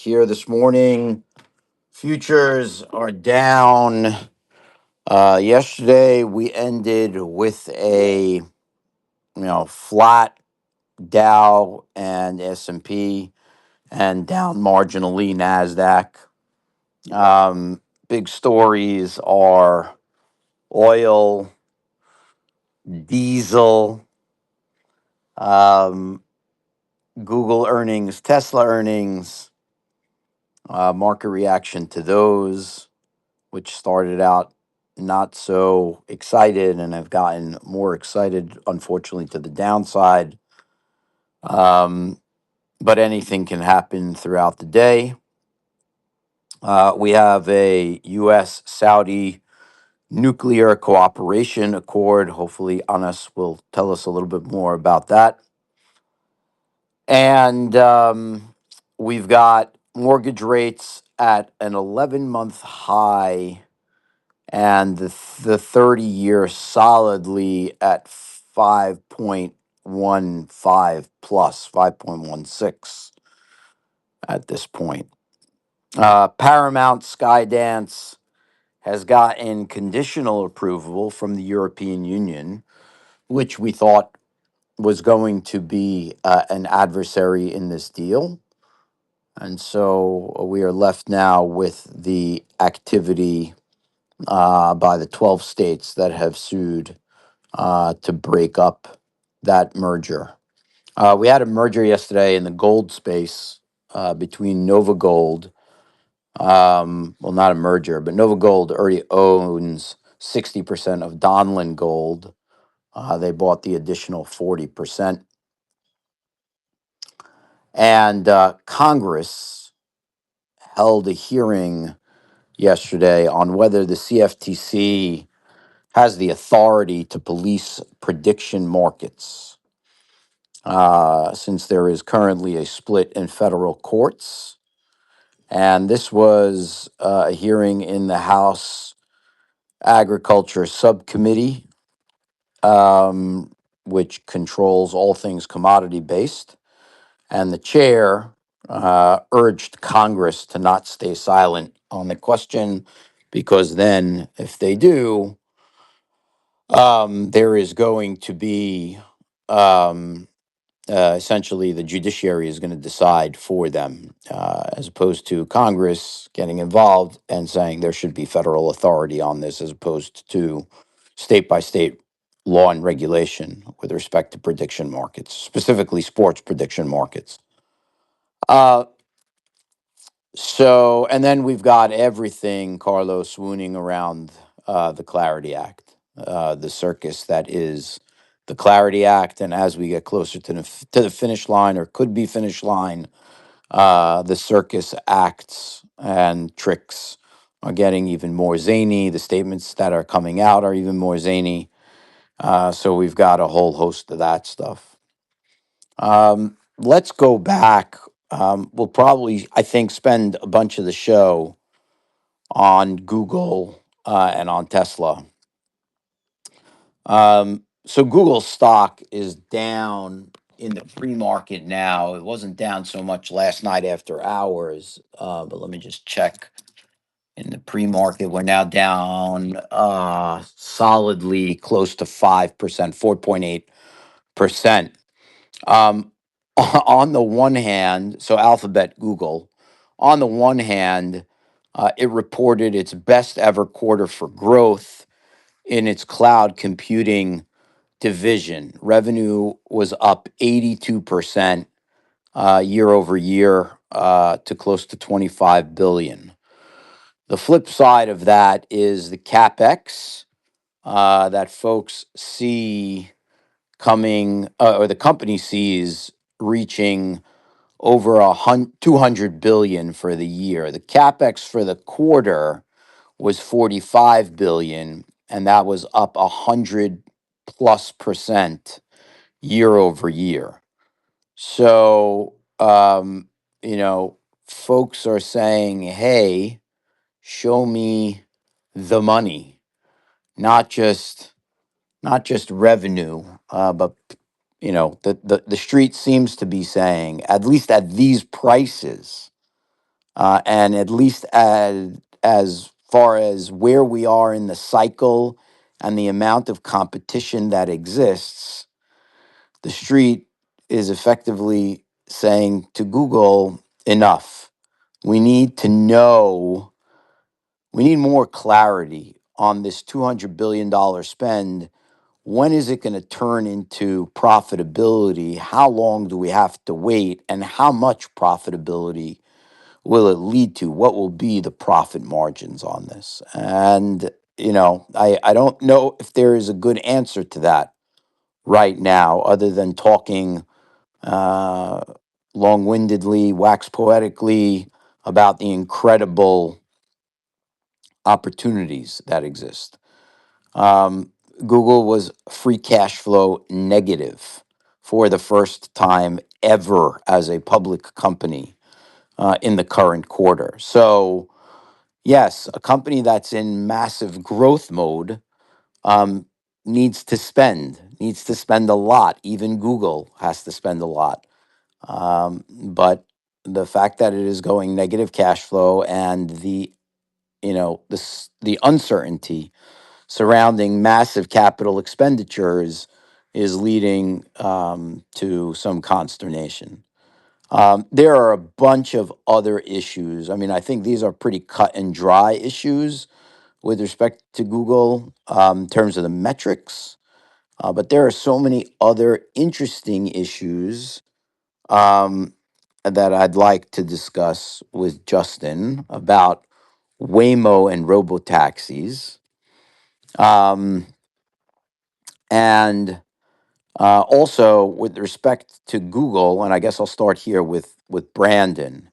here this morning. Futures are down. Yesterday we ended with a flat Dow and S&P and down marginally Nasdaq. Big stories are oil, diesel, um, Google earnings, Tesla earnings, market reaction to those, which started out not so excited and have gotten more excited, unfortunately, to the downside. Um, but anything can happen throughout the day. We have a U.S. Saudi nuclear cooperation accord. Hopefully, Anas will tell us a little bit more about that. And we've got mortgage rates at an 11-month high and the 30-year solidly at 5.15 plus 5.16 at this point. Paramount Skydance has gotten conditional approval from the European Union, which we thought was going to be an adversary in this deal. And so we are left now with the activity by the 12 states that have sued to break up that merger. We had a merger yesterday in the gold space between Nova Gold. Well, not a merger, but Nova Gold already owns 60% of Donlin Gold. They bought the additional 40%. And Congress held a hearing yesterday on whether the CFTC has the authority to police prediction markets. Since there is currently a split in federal courts. And this was a hearing in the House Agriculture Subcommittee, which controls all things commodity based. And the chair urged Congress to not stay silent on the question, because then, if they do, there is going to be essentially the judiciary is going to decide for them, as opposed to Congress getting involved and saying there should be federal authority on this, as opposed to state by state law and regulation with respect to prediction markets, specifically sports prediction markets. Uh, and then we've got everything, Carlos, swooning around the Clarity Act, the circus that is the Clarity Act. And as we get closer to the finish line, or could be finish line, the circus acts and tricks are getting even more zany. The statements that are coming out are even more zany. So we've got a whole host of that stuff. Let's go back. We'll probably, I think, spend a bunch of the show on Google and on Tesla. So Google stock is down in the pre-market now. It wasn't down so much last night after hours, but let me just check. In the pre-market, we're now down solidly close to 5%, 4.8%. On the one hand, so Alphabet, Google, on the one hand, it reported its best ever quarter for growth in its cloud computing division. Revenue was up 82% year over year to close to 25 billion. The flip side of that is the capex that folks see coming, or the company sees reaching over 200 billion for the year. The capex for the quarter was 45 billion, and that was up 100+% year over year. So, folks are saying, hey, show me the money, not just revenue, but the street seems to be saying, at least at these prices, And at least as far as where we are in the cycle and the amount of competition that exists, the street is effectively saying to Google, enough. We need to know, we need more clarity on this $200 billion spend. When is it going to turn into profitability? How long do we have to wait? And how much profitability will it lead to? What will be the profit margins on this? And, I don't know if there is a good answer to that right now, other than talking uh, long windedly, wax poetically about the incredible opportunities that exist. Um, Google was free cash flow negative for the first time ever as a public company in the current quarter. So, yes, a company that's in massive growth mode um, needs to spend a lot. Even Google has to spend a lot. But the fact that it is going negative cash flow and the uncertainty surrounding massive capital expenditures is leading to some consternation. There are a bunch of other issues. I mean, I think these are pretty cut and dry issues with respect to Google in terms of the metrics. But there are so many other interesting issues um, that I'd like to discuss with Justin about Waymo and robotaxis. Um, and Also, with respect to Google, and I guess I'll start here with Brandon.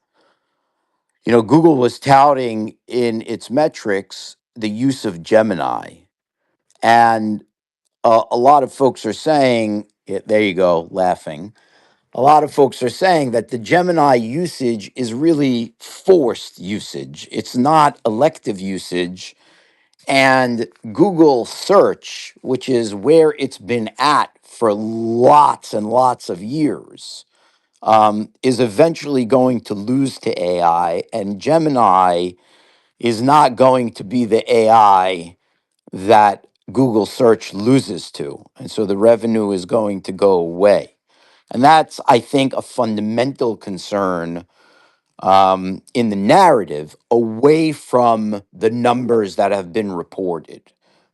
Google was touting in its metrics the use of Gemini, and a lot of folks are saying, yeah, there you go, laughing. A lot of folks are saying that the Gemini usage is really forced usage. It's not elective usage. And Google search, which is where it's been at for lots and lots of years, is eventually going to lose to AI. And Gemini is not going to be the AI that Google search loses to. And so the revenue is going to go away. And that's, I think, a fundamental concern in the narrative away from the numbers that have been reported.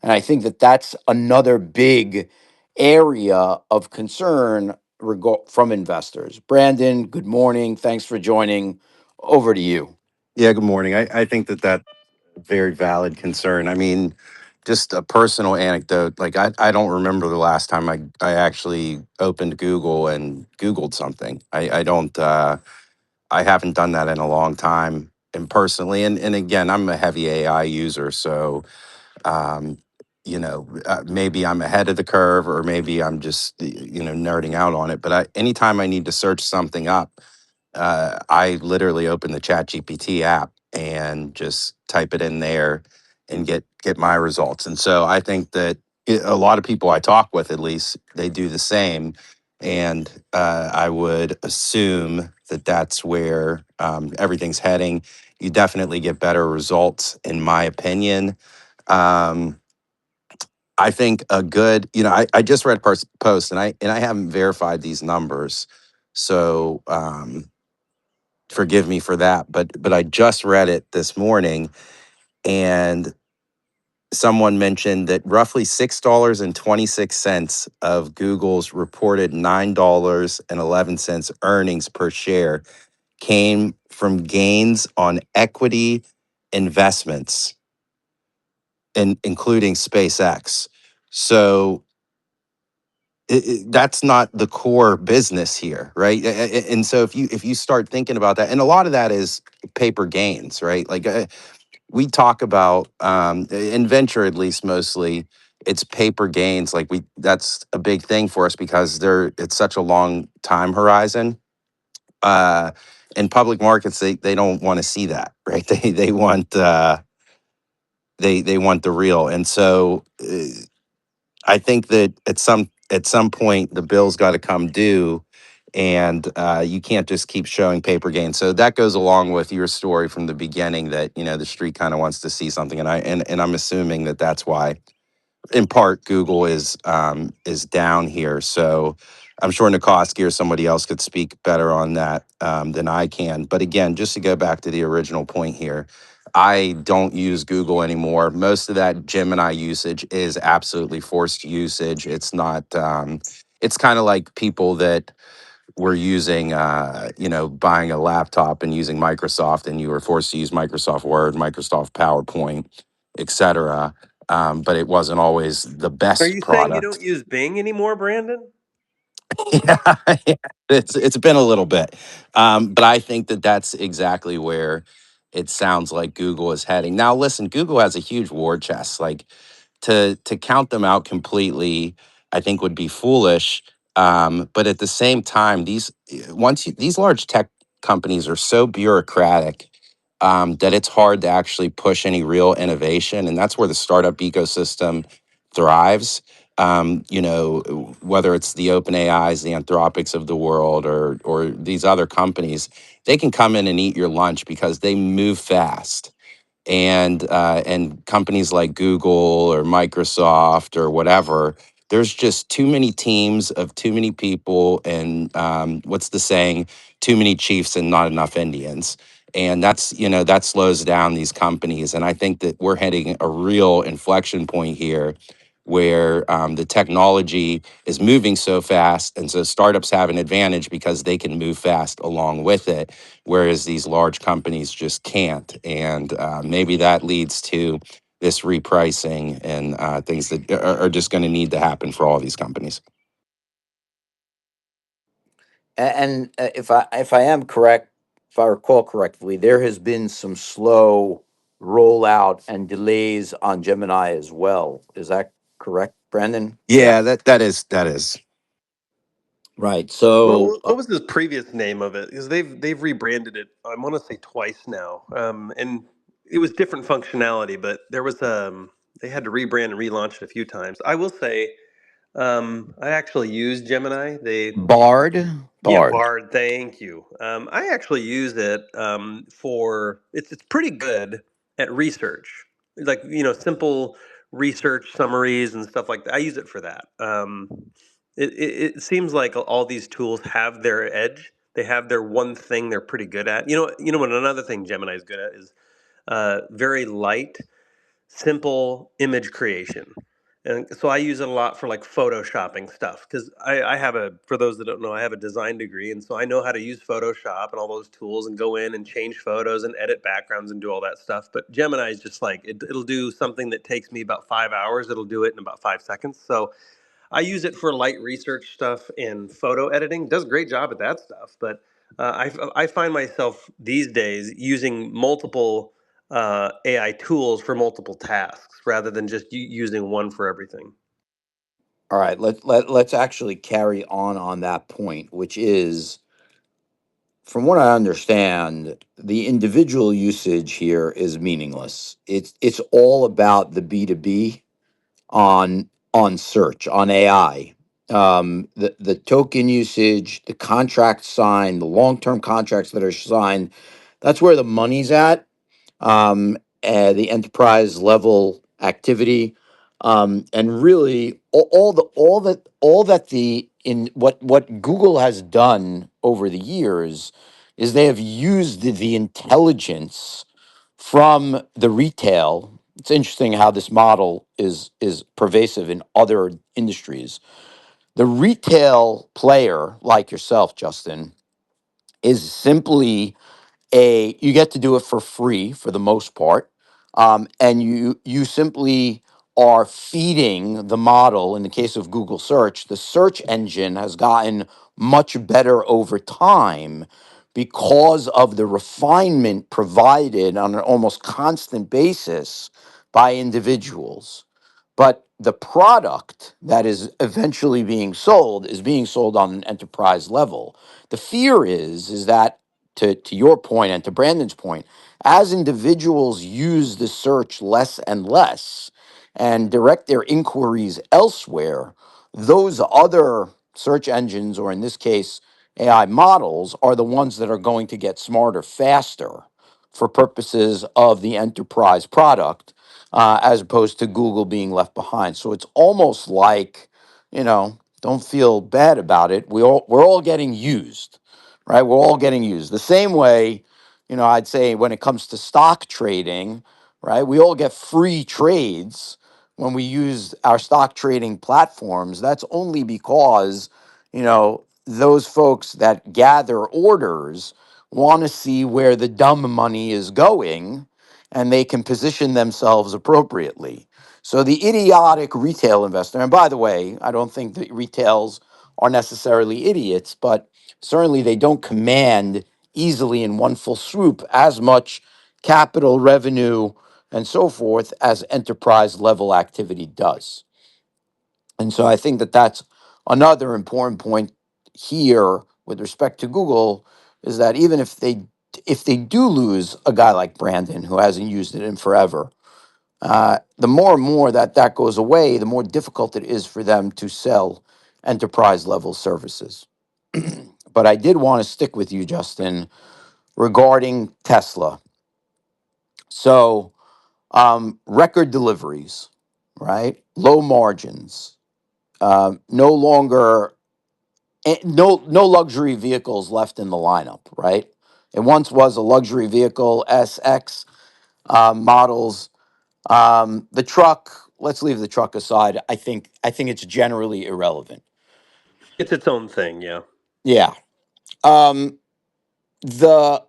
And I think that that's another big area of concern from investors. Brandon, good morning. Thanks for joining. Over to you. Yeah, good morning. I think that that's a very valid concern. I mean, just a personal anecdote. Like, I don't remember the last time I actually opened Google and Googled something. I don't, I haven't done that in a long time. And personally, and again, I'm a heavy AI user. So, um, maybe I'm ahead of the curve or maybe I'm just, nerding out on it. But anytime I need to search something up, I literally open the Chat GPT app and just type it in there and get my results. And so I think that a lot of people I talk with, at least, they do the same. And I would assume that that's where everything's heading. You definitely get better results, in my opinion. Um, I think a good, I just read post and I haven't verified these numbers. So forgive me for that, but I just read it this morning, and someone mentioned that roughly $6.26 of Google's reported $9.11 earnings per share came from gains on equity investments, and including SpaceX. So that's not the core business here, right? And so if you start thinking about that, and a lot of that is paper gains, right? Like we talk about in venture, at least mostly, it's paper gains. Like that's a big thing for us because it's such a long time horizon. Uh, in public markets, they don't want to see that, right? They want they want the real, and so. I think that at some point the bill's got to come due, and you can't just keep showing paper gains. So that goes along with your story from the beginning that the street kind of wants to see something, and I'm assuming that that's why in part Google is down here. So I'm sure Nikoski or somebody else could speak better on that than I can. But again, just to go back to the original point here, I don't use Google anymore. Most of that Gemini usage is absolutely forced usage. It's not. It's kind of like people that were using, buying a laptop and using Microsoft, and you were forced to use Microsoft Word, Microsoft PowerPoint, etc. But it wasn't always the Are best you saying you product. don't use Bing anymore, Brandon? Yeah, it's been a little bit, but I think that that's exactly where it sounds like Google is heading. Now, listen, Google has a huge war chest. Like to count them out completely, I think would be foolish. But at the same time, these large tech companies are so bureaucratic that it's hard to actually push any real innovation, and that's where the startup ecosystem thrives. Whether it's the Open AIs, the Anthropics of the world, or these other companies, they can come in and eat your lunch because they move fast. And companies like Google or Microsoft or whatever, there's just too many teams of too many people, and what's the saying? Too many chiefs and not enough Indians. And that slows down these companies. And I think that we're hitting a real inflection point here where the technology is moving so fast. And so startups have an advantage because they can move fast along with it, whereas these large companies just can't. And maybe that leads to this repricing and things that are just going to need to happen for all these companies. And if I am correct, if I recall correctly, there has been some slow rollout and delays on Gemini as well. Is that correct, Brandon? Yeah. Yeah, that is. Right. Well, So, what was the previous name of it? Because they've rebranded it. I want to say twice now, and it was different functionality, but there was they had to rebrand and relaunch it a few times. I will say, I actually use Gemini. Bard, Yeah, Bard. Bard. Thank you. I actually use it for it's pretty good at research, like simple research summaries and stuff like that. I use it for that. It seems like all these tools have their edge. They have their one thing they're pretty good at. What another thing Gemini is good at is very light simple image creation. And so I use it a lot for like photoshopping stuff because for those that don't know, I have a design degree. And so I know how to use Photoshop and all those tools and go in and change photos and edit backgrounds and do all that stuff. But Gemini is just like, it'll do something that takes me about 5 hours. It'll do it in about 5 seconds. So I use it for light research stuff and photo editing. Does a great job at that stuff, but I find myself these days using multiple AI tools for multiple tasks rather than just using one for everything. All right. Let's actually carry on that point, which is, from what I understand, the individual usage here is meaningless. It's all about the B2B on search, on AI. The token usage, the contract signed, the long-term contracts that are signed, that's where the money's at. The enterprise level activity, and really all that the in what Google has done over the years is they have used the intelligence from the retail. It's interesting how this model is pervasive in other industries. The retail player, like yourself, Justin, is simply you get to do it for free for the most part, and you simply are feeding the model. In the case of Google search, the search engine has gotten much better over time because of the refinement provided on an almost constant basis by individuals. But the product that is eventually being sold is being sold on an enterprise level. The fear is that, to your point and to Brandon's point, as individuals use the search less and less and direct their inquiries elsewhere, those other search engines, or in this case, AI models are the ones that are going to get smarter faster for purposes of the enterprise product, as opposed to Google being left behind. So it's almost like, don't feel bad about it. We're all getting used, right? We're all getting used the same way. I'd say when it comes to stock trading, right? We all get free trades when we use our stock trading platforms. That's only because those folks that gather orders want to see where the dumb money is going, and they can position themselves appropriately. So the idiotic retail investor, and by the way, I don't think that retails are necessarily idiots, but certainly they don't command easily in one full swoop as much capital revenue and so forth as enterprise level activity does. And so I think that that's another important point here with respect to Google, is that even if they do lose a guy like Brandon who hasn't used it in forever, the more and more that goes away, the more difficult it is for them to sell enterprise level services. But I did want to stick with you, Justin, regarding Tesla. So record deliveries, right? Low margins, no longer no luxury vehicles left in the lineup, right? It once was a luxury vehicle, SX models. The truck, let's leave the truck aside. I think it's generally irrelevant. It's its own thing, yeah. Yeah. Um, the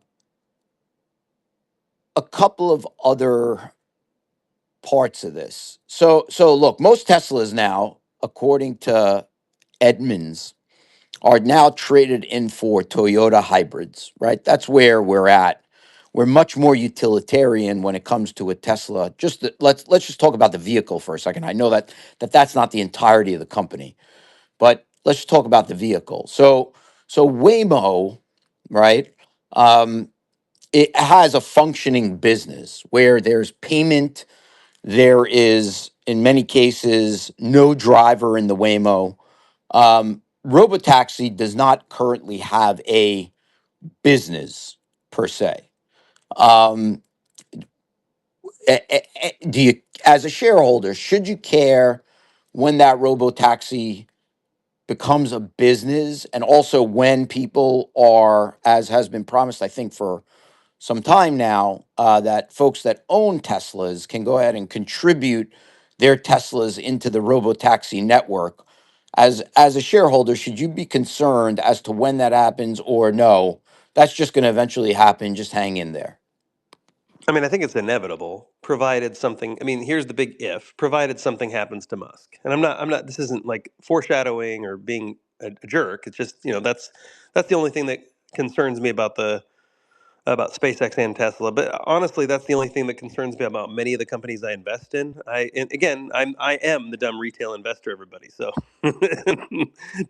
A couple of other parts of this. So look, most Teslas now, according to Edmunds, are now traded in for Toyota hybrids, right? That's where we're at. We're much more utilitarian when it comes to a Tesla. Let's just talk about the vehicle for a second. I know that's not the entirety of the company, but let's just talk about the vehicle. So Waymo, right? Um, it has a functioning business where there's payment. There is, in many cases, no driver in the Waymo. Robotaxi does not currently have a business per se. Um, do you, as a shareholder, should you care when that Robotaxi becomes a business, and also when people are, as has been promised, I think for some time now, that folks that own Teslas can go ahead and contribute their Teslas into the Robotaxi network. As a shareholder, should you be concerned as to when that happens, or no? That's just going to eventually happen. Just hang in there. I mean, I think it's inevitable, provided something. I mean, here's the big if: provided something happens to Musk. And I'm not. This isn't like foreshadowing or being a jerk. It's just that's the only thing that concerns me about SpaceX and Tesla. But honestly, that's the only thing that concerns me about many of the companies I invest in. And again, I am the dumb retail investor, everybody. So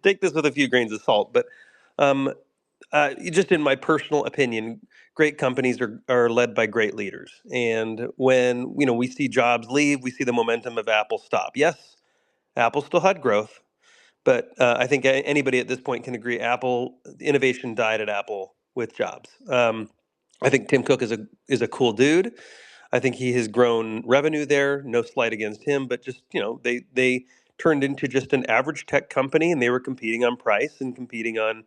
take this with a few grains of salt. But um, just in my personal opinion, great companies are led by great leaders. And when we see Jobs leave, we see the momentum of Apple stop. Yes, Apple still had growth, but I think anybody at this point can agree Apple innovation died at Apple with Jobs. I think Tim Cook is a cool dude. I think he has grown revenue there. No slight against him, but just they turned into just an average tech company, and they were competing on price and competing on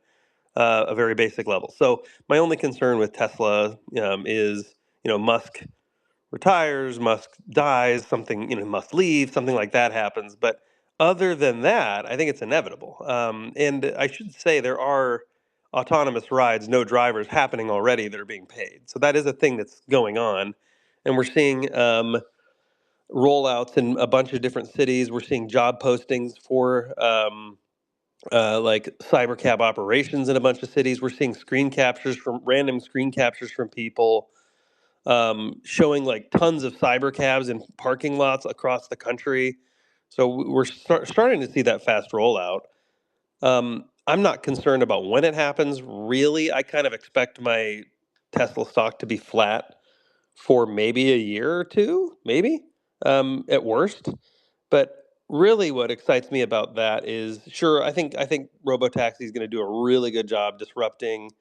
a very basic level. So my only concern with Tesla is Musk retires, Musk dies, something Musk leaves, something like that happens. But other than that, I think it's inevitable. And I should say there are autonomous rides, no drivers happening already that are being paid. So that is a thing that's going on, and we're seeing rollouts in a bunch of different cities. We're seeing job postings for like cyber cab operations in a bunch of cities. We're seeing random screen captures from people showing like tons of cyber cabs in parking lots across the country. So we're starting to see that fast rollout. I'm not concerned about when it happens, really. I kind of expect my Tesla stock to be flat for maybe a year or two, maybe at worst. But really what excites me about that is, sure, I think Robotaxi is going to do a really good job disrupting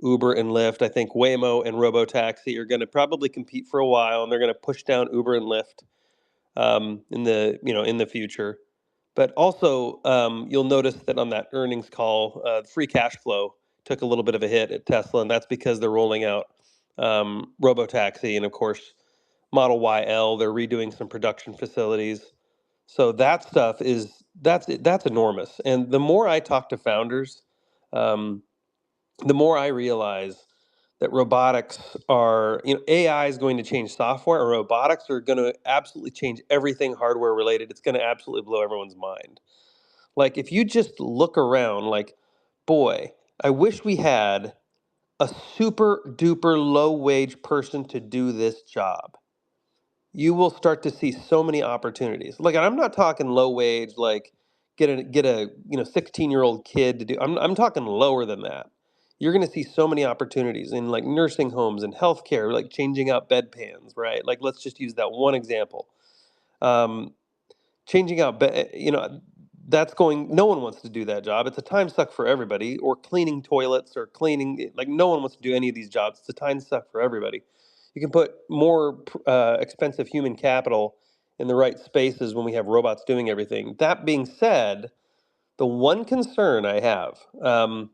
Uber and Lyft. I think Waymo and Robotaxi are going to probably compete for a while, and they're going to push down Uber and Lyft in the in the future. But also, you'll notice that on that earnings call, free cash flow took a little bit of a hit at Tesla, and that's because they're rolling out Robotaxi, and of course, Model YL. They're redoing some production facilities, so that stuff is that's enormous. And the more I talk to founders, um, the more I realize that robotics are, AI is going to change software, and robotics are going to absolutely change everything hardware related. It's going to absolutely blow everyone's mind. Like, if you just look around, like, boy, I wish we had a super duper low wage person to do this job. You will start to see so many opportunities. Like, I'm not talking low wage, like get a 16-year-old kid to do. I'm talking lower than that. You're going to see so many opportunities in like nursing homes and healthcare, like changing out bedpans, right? Like, let's just use that one example. Um, changing out that's going, no one wants to do that job. It's a time suck for everybody. Or cleaning toilets, or cleaning, like, no one wants to do any of these jobs. It's a time suck for everybody. You can put more expensive human capital in the right spaces when we have robots doing everything. That being said, the one concern I have,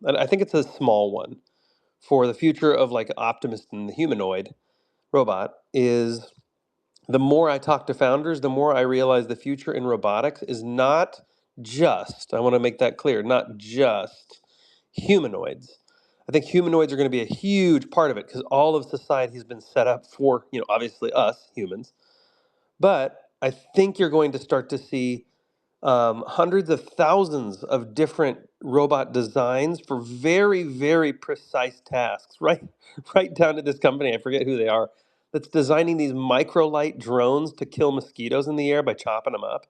and I think it's a small one, for the future of like Optimus and the humanoid robot, is the more I talk to founders, the more I realize the future in robotics is not just, I want to make that clear, not just humanoids. I think humanoids are going to be a huge part of it because all of society has been set up for, obviously us humans. But I think you're going to start to see hundreds of thousands of different robot designs for very, very precise tasks, right? Right down to this company, I forget who they are, that's designing these micro light drones to kill mosquitoes in the air by chopping them up.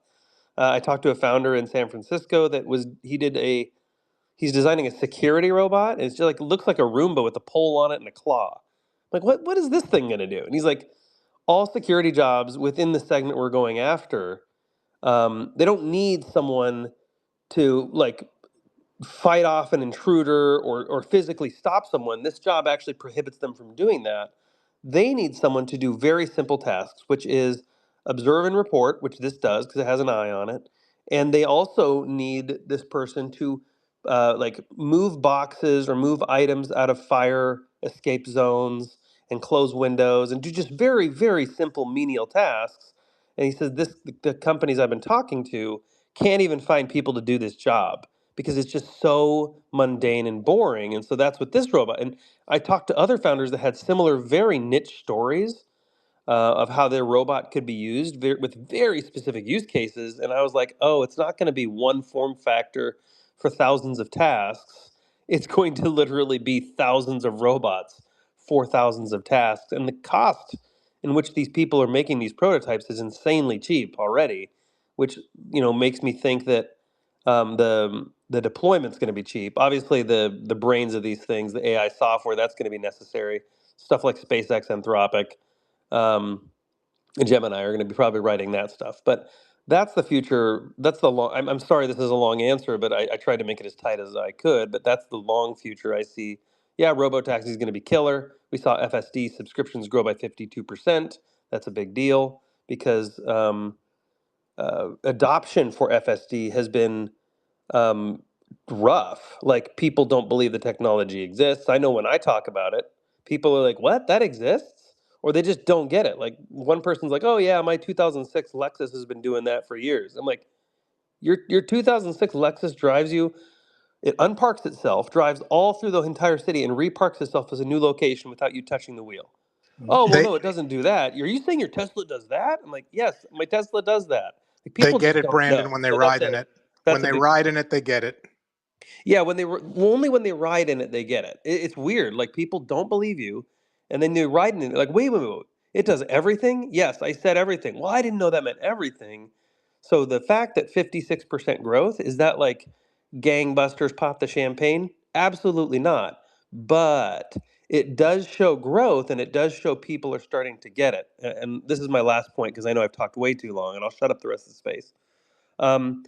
I talked to a founder in San Francisco that he's designing a security robot. And it's just like, looks like a Roomba with a pole on it and a claw. Like, what is this thing gonna do? And he's like, all security jobs within the segment we're going after, they don't need someone to like fight off an intruder, or physically stop someone. This job actually prohibits them from doing that. They need someone to do very simple tasks, which is observe and report, which this does because it has an eye on it. And they also need this person to like move boxes or move items out of fire escape zones and close windows and do just very, very simple menial tasks. And he says the companies I've been talking to can't even find people to do this job because it's just so mundane and boring. And so that's what this robot. And I talked to other founders that had similar, very niche stories of how their robot could be used with very specific use cases. And I was like, oh, it's not going to be one form factor for thousands of tasks. It's going to literally be thousands of robots for thousands of tasks. And the cost in which these people are making these prototypes is insanely cheap already, which makes me think that the deployment's going to be cheap. Obviously, the brains of these things, the AI software, that's going to be necessary. Stuff like SpaceX, Anthropic, um, and Gemini are going to be probably writing that stuff. But that's the future. That's the long. I'm sorry, this is a long answer, but I tried to make it as tight as I could. But that's the long future I see. Yeah, robotaxi is going to be killer. We saw FSD subscriptions grow by 52%. That's a big deal because adoption for FSD has been um, rough. Like, people don't believe the technology exists. I know when I talk about it, people are like, "What? That exists?" Or they just don't get it. Like, one person's like, "Oh yeah, my 2006 Lexus has been doing that for years." I'm like, "Your 2006 Lexus drives you. It unparks itself, drives all through the entire city, and reparks itself as a new location without you touching the wheel." Oh well, They no, it doesn't do that. Are you saying your Tesla does that? I'm like, yes, my Tesla does that. Like, they people get just it, don't Brandon, know. when they So ride in it. When that's a they big ride in it, they get it. yeah, only when they ride in it they get it. It's weird. Like, people don't believe you, and then they ride in it. Like, wait. It does everything? Yes, I said everything. Well, I didn't know that meant everything. So the fact that 56% growth, is that like gangbusters pop the champagne? Absolutely not. But it does show growth, and it does show people are starting to get it. And this is my last point because I know I've talked way too long, and I'll shut up the rest of the space. Um,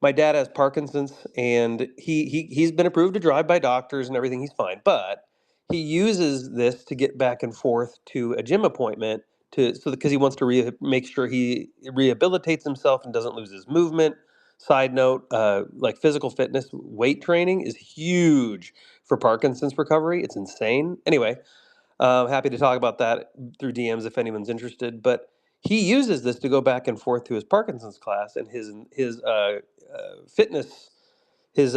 my dad has Parkinson's, and he's been approved to drive by doctors and everything. He's fine, but he uses this to get back and forth to a gym appointment because he wants to make sure he rehabilitates himself and doesn't lose his movement. Side note, like physical fitness, weight training is huge for Parkinson's recovery. It's insane. Anyway, happy to talk about that through DMs if anyone's interested. But he uses this to go back and forth to his Parkinson's class, and fitness his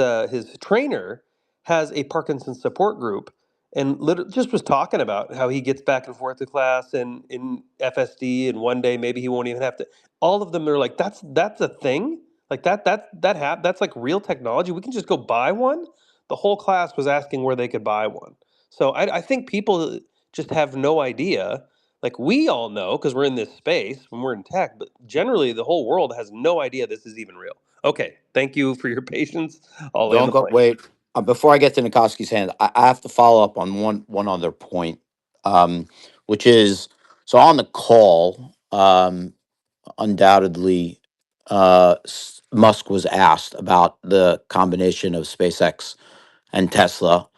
trainer has a Parkinson's support group, and just was talking about how he gets back and forth to class and in FSD, and one day maybe he won't even have to. All of them, they're like, that's a thing, like that's like real technology. We can just go buy one. The whole class was asking where they could buy one. So I think people just have no idea. Like we all know because we're in this space when we're in tech, but generally the whole world has no idea this is even real. Okay, thank you for your patience. I'll land Don't the go. plane. Wait. Before I get to Nikoski's hand, I have to follow up on one other point, um, which is so on the call. Undoubtedly, Musk was asked about the combination of SpaceX and Tesla.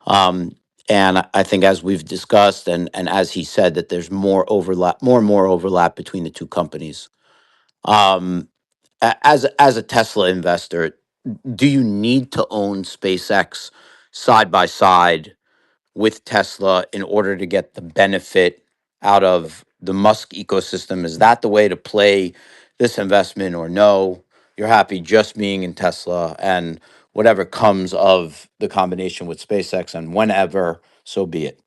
Um, and I think, as we've discussed, and as he said, that there's more and more overlap between the two companies. Um, as a Tesla investor, do you need to own SpaceX side by side with Tesla in order to get the benefit out of the Musk ecosystem? Is that the way to play this investment, or no? You're happy just being in Tesla, and whatever comes of the combination with SpaceX, and whenever, so be it.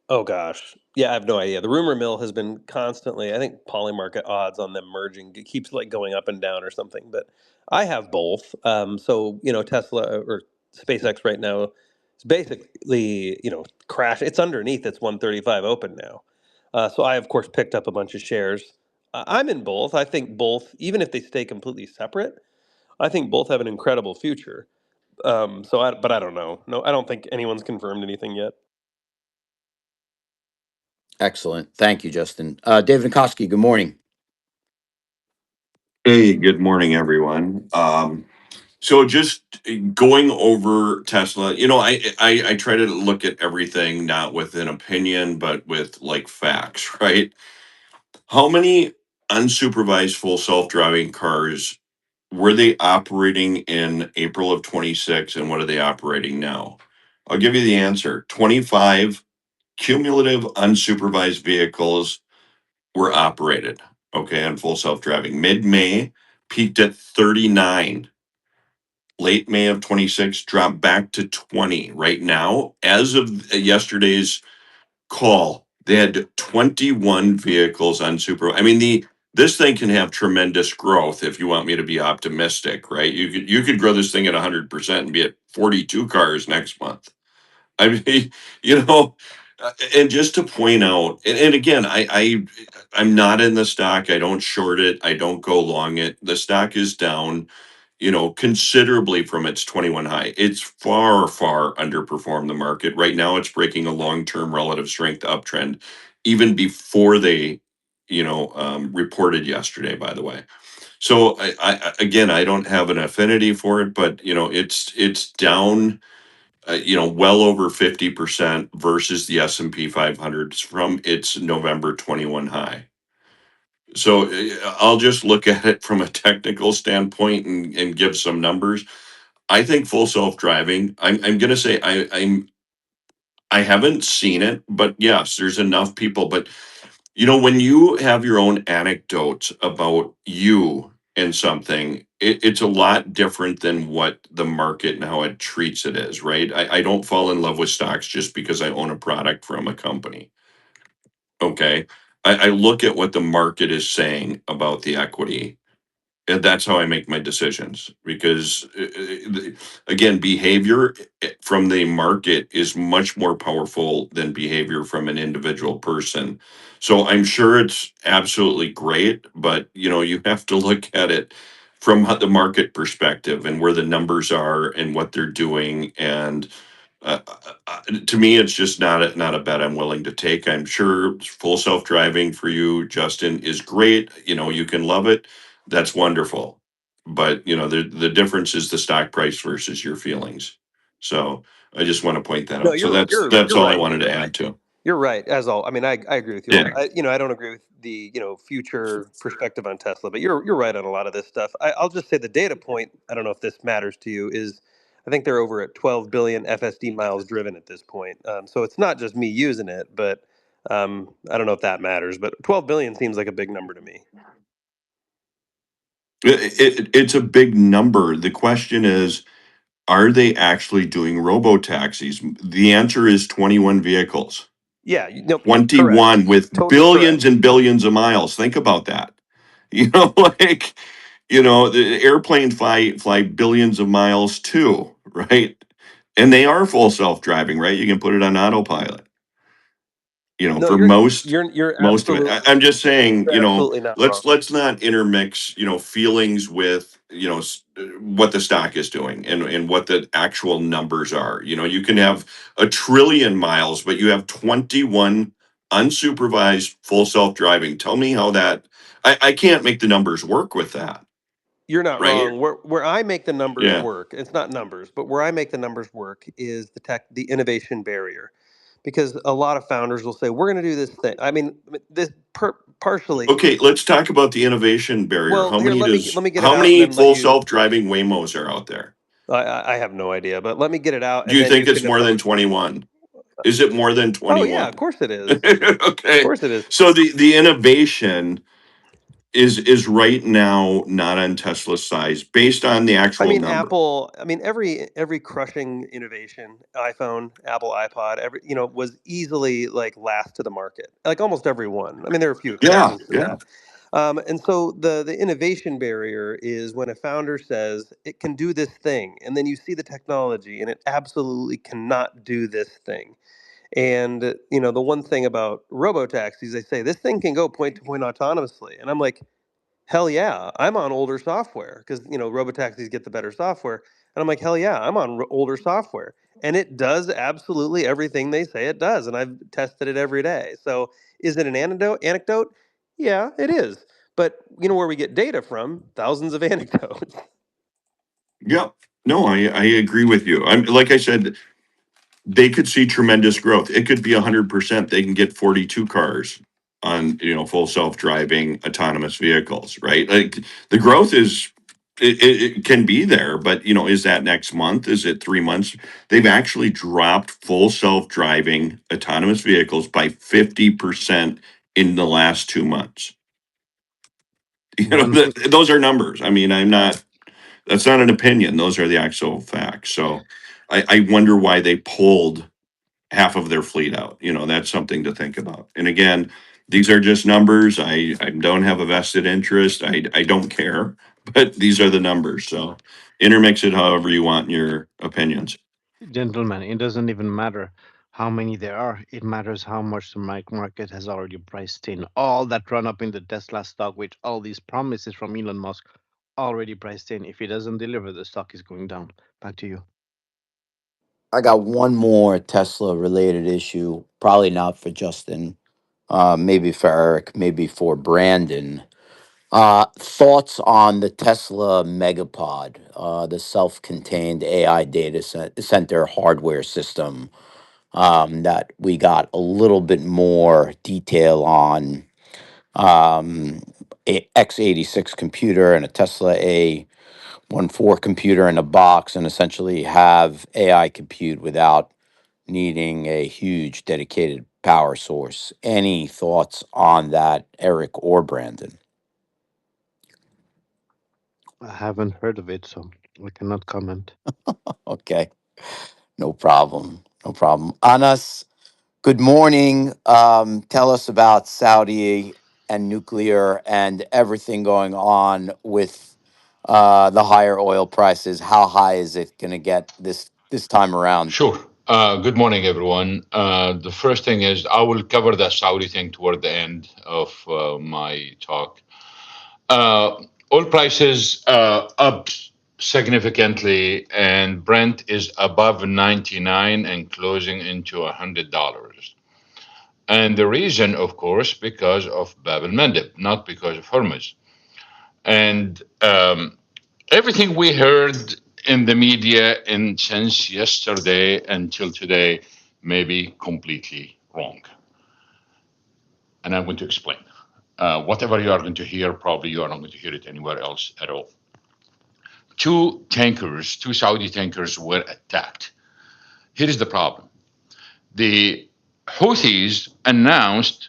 Oh gosh. Yeah, I have no idea. The rumor mill has been constantly, I think Polymarket odds on them merging keeps like going up and down or something, but I have both. So, Tesla or SpaceX right now is basically, crash. It's underneath its 135 open now. So I of course picked up a bunch of shares. I'm in both. I think both, even if they stay completely separate, I think both have an incredible future. But I don't know. No, I don't think anyone's confirmed anything yet. Excellent. Thank you, Justin. David Nikoski, good morning. Hey, good morning, everyone. So just going over Tesla, I try to look at everything not with an opinion, but with like facts, right? How many unsupervised full self-driving cars were they operating in April of 26, and what are they operating now? I'll give you the answer. 25 cumulative unsupervised vehicles were operated, okay, on full self-driving. Mid-May, peaked at 39. Late May of 26, dropped back to 20. Right now, as of yesterday's call, they had 21 vehicles unsupervised. I mean, this thing can have tremendous growth if you want me to be optimistic, right? You could grow this thing at 100% and be at 42 cars next month. I mean, you know, and just to point out, and again, I'm not in the stock. I don't short it. I don't go long it. The stock is down, considerably from its 21 high. It's far, far underperformed the market. Right now, it's breaking a long-term relative strength uptrend, even before they, reported yesterday, by the way. So again, I don't have an affinity for it, but it's down well over 50% versus the S&P 500 from its November 21 high. So I'll just look at it from a technical standpoint and give some numbers. I think full self-driving, I'm going to say I haven't seen it, but yes, there's enough people. But when you have your own anecdotes about you and something, it's a lot different than what the market and how it treats it is, right? I don't fall in love with stocks just because I own a product from a company. Okay. I look at what the market is saying about the equity, and that's how I make my decisions because, again, behavior from the market is much more powerful than behavior from an individual person. So I'm sure it's absolutely great, but you have to look at it from the market perspective and where the numbers are and what they're doing. And to me, it's just not a bet I'm willing to take. I'm sure full self driving for you, Justin, is great. You can love it. That's wonderful. but the difference is the stock price versus your feelings. So I just want to point that No, out. So that's you're all I right. wanted to add to. You're right. As all, I mean, I agree with you. Yeah. I don't agree with the future perspective on Tesla, but you're right on a lot of this stuff. I'll just say the data point. I don't know if this matters to you. Is I think they're over at 12 billion FSD miles driven at this point. So it's not just me using it, but I don't know if that matters. But 12 billion seems like a big number to me. It's a big number. The question is, are they actually doing robo taxis? The answer is 21 vehicles. Yeah, no, correct. 21 with Totally billions correct. and billions of miles. Think about that. Like, the airplanes fly billions of miles too, right? And they are full self-driving, right? You can put it on autopilot. No, For you're most you're most of it. I'm absolutely just saying, you're absolutely not wrong. let's not intermix, feelings with, what the stock is doing and what the actual numbers are. You can have a trillion miles, but you have 21 unsupervised full self-driving. Tell me how that I can't make the numbers work with that, You're not right? wrong. Where I make the numbers Yeah. work, it's not numbers, but where I make the numbers work is the innovation barrier, because a lot of founders will say we're going to do this thing. I mean, partially. Okay, let's talk about the innovation barrier. Well, How here many let me get it how out and many then let full you. self-driving Waymos are out there? I have no idea, but let me get it out Do and you then think you it's can more than oppose. 21? Is it more than Oh yeah, 21? of course it is. Of Okay. course it is. So the innovation is right now not on Tesla's size based on the I actual mean, number. Apple. I mean, every crushing innovation, iPhone, Apple, iPod, every was easily like last to the market. Like almost every one. I mean, there are a few Yeah, exceptions to yeah. that. And so the innovation barrier is when a founder says it can do this thing, and then you see the technology, and it absolutely cannot do this thing. And the one thing about robo taxis, they say this thing can go point to point autonomously, and I'm like, hell yeah, I'm on older software because robotaxis get the better software, and I'm like, hell yeah, I'm on older software, and it does absolutely everything they say it does, and I've tested it every day. So is it an anecdote? Yeah, it is. But you know where we get data from? Thousands of anecdotes. Yeah. No, I agree with you. I'm like I said, they could see tremendous growth. It could be 100%. They can get 42 cars on, full self-driving autonomous vehicles, right? Like the growth it can be there, but is that next month? Is it 3 months? They've actually dropped full self-driving autonomous vehicles by 50% in the last 2 months. One quick Those are numbers. I mean, that's not an opinion. Those are the actual facts. So I wonder why they pulled half of their fleet out. That's something to think about. And again, these are just numbers. I don't have a vested interest. I don't care, but these are the numbers. So intermix it however you want in your opinions. gentlemen, it doesn't even matter how many there are. It matters how much the market has already priced in. All that run up in the Tesla stock with all these promises from Elon Musk already priced in. If he doesn't deliver, the stock is going down. Back to you. I got one more Tesla related issue, probably not for Justin, maybe for Eric, maybe for Brandon. Thoughts on the Tesla Megapod, the self-contained AI center hardware system that we got a little bit more detail on. A x86 computer and a Tesla A14 computer in a box, and essentially have AI compute without needing a huge dedicated power source. Any thoughts on that, Eric or Brandon? I haven't heard of it, so I cannot comment. Okay, no problem. No problem. Anas, good morning. Tell us about Saudi and nuclear and everything going on with the higher oil prices. How high is it going to get this time around? Sure. Good morning, everyone. The first thing is I will cover the Saudi thing toward the end of my talk. Oil prices up significantly, and Brent is above 99 and closing into $100. And the reason, of course, because of Bab el Mandeb, not because of Hormuz. And everything we heard in the media and since yesterday until today may be completely wrong. And I'm going to explain. Whatever you are going to hear, probably you are not going to hear it anywhere else at all. Two Saudi tankers were attacked. Here is the problem. The Houthis announced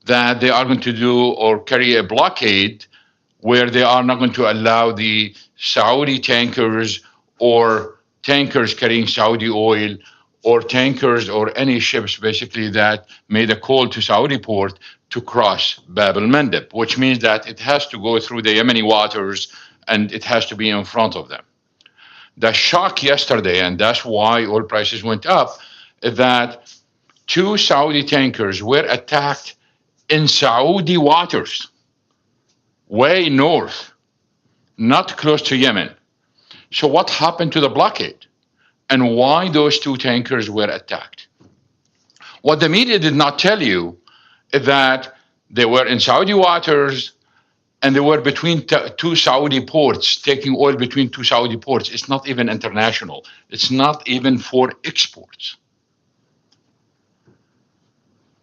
that they are going to do or carry a blockade where they are not going to allow the Saudi tankers or tankers carrying Saudi oil or tankers or any ships basically that made a call to Saudi port to cross Bab el-Mandeb, which means that it has to go through the Yemeni waters and it has to be in front of them. The shock yesterday, and that's why oil prices went up, is that two Saudi tankers were attacked in Saudi waters, way north, not close to Yemen. So what happened to the blockade and why those two tankers were attacked? What the media did not tell you is that they were in Saudi waters and they were between two Saudi ports, taking oil between two Saudi ports. It's not even international. It's not even for exports.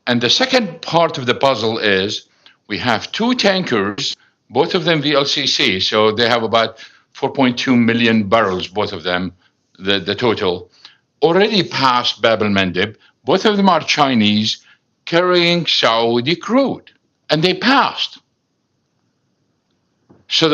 And the second part of the puzzle is we have two tankers, both of them VLCC, so they have about 4.2 million barrels, both of them, the total, already past Bab el-Mandeb. Both of them are Chinese, carrying Saudi crude, and they passed. So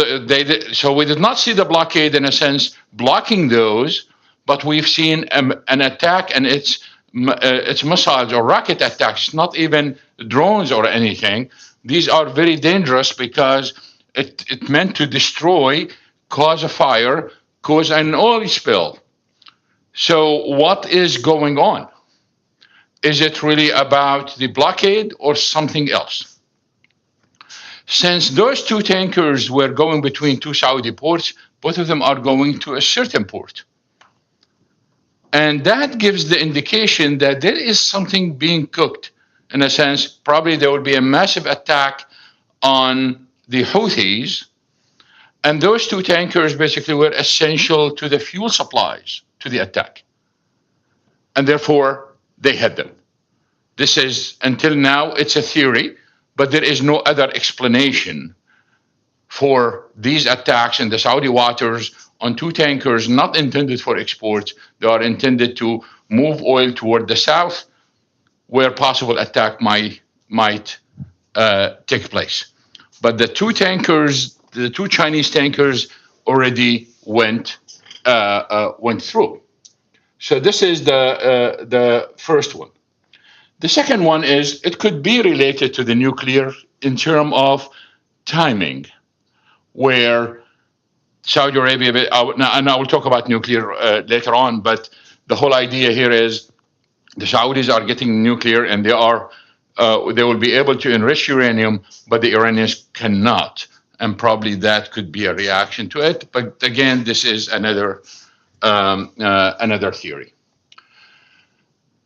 we did not see the blockade in a sense blocking those, but we've seen an attack, and it's missiles or rocket attacks, not even drones or anything. These are very dangerous because it meant to destroy, cause a fire, cause an oil spill. So what is going on? Is it really about the blockade or something else? Since those two tankers were going between two Saudi ports, both of them are going to a certain port. And that gives the indication that there is something being cooked. In a sense, probably there will be a massive attack on the Houthis. And those two tankers basically were essential to the fuel supplies to the attack. And therefore, they had them. This is, until now, it's a theory, but there is no other explanation for these attacks in the Saudi waters on two tankers not intended for exports. They are intended to move oil toward the south, where possible attack might take place. But the two tankers, the two Chinese tankers, already went through. So this is the first one. The second one is it could be related to the nuclear in terms of timing, where Saudi Arabia, and I will talk about nuclear later on, but the whole idea here is the Saudis are getting nuclear and they will be able to enrich uranium, but the Iranians cannot. And probably that could be a reaction to it. But again, this is another theory.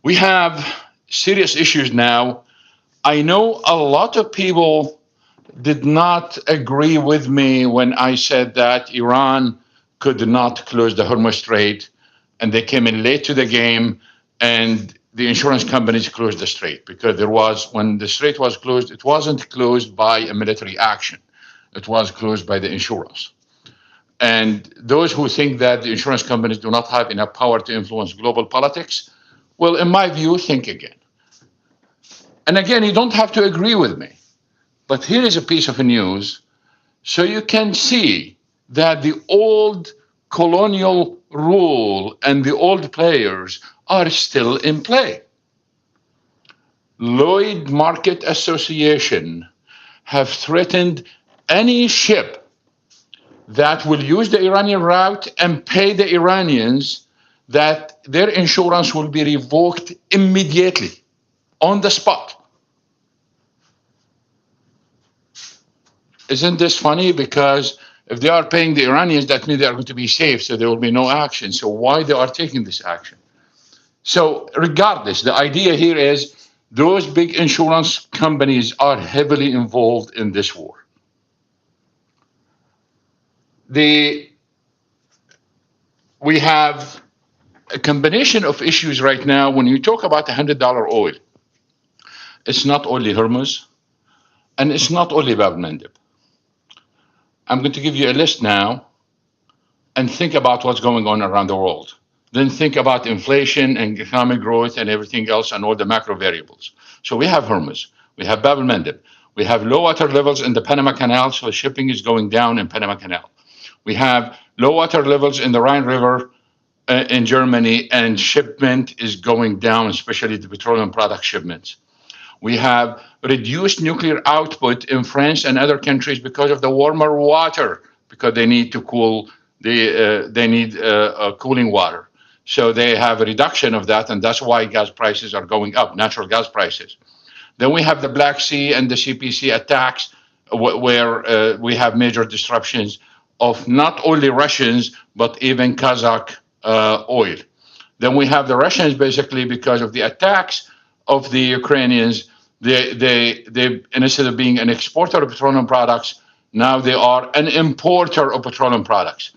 We have serious issues now. I know a lot of people did not agree with me when I said that Iran could not close the Hormuz Strait, and they came in late to the game, and the insurance companies closed the strait, because when the strait was closed, it wasn't closed by a military action. It was closed by the insurance. And those who think that the insurance companies do not have enough power to influence global politics, well, in my view, think again. And again, you don't have to agree with me. But here is a piece of news, so you can see that the old colonial rule and the old players are still in play. Lloyd Market Association have threatened any ship that will use the Iranian route and pay the Iranians that their insurance will be revoked immediately, on the spot. Isn't this funny? Because if they are paying the Iranians, that means they are going to be safe, so there will be no action. So why they are taking this action? So regardless, the idea here is those big insurance companies are heavily involved in this war. The we have a combination of issues right now. When you talk about $100 oil, it's not only Hormuz and it's not only Bab Mandeb. I'm going to give you a list now and think about what's going on around the world. Then think about inflation and economic growth and everything else and all the macro variables. So we have Hormuz, we have Bab el-Mandeb, we have low water levels in the Panama Canal, so shipping is going down in Panama Canal. We have low water levels in the Rhine River in Germany, and shipment is going down, especially the petroleum product shipments. We have reduced nuclear output in France and other countries because of the warmer water, because they need to cool, they need cooling water. So they have a reduction of that, and that's why gas prices are going up, natural gas prices. Then we have the Black Sea and the CPC attacks, where we have major disruptions of not only Russians, but even Kazakh oil. Then we have the Russians, basically because of the attacks of the Ukrainians. They instead of being an exporter of petroleum products, now they are an importer of petroleum products.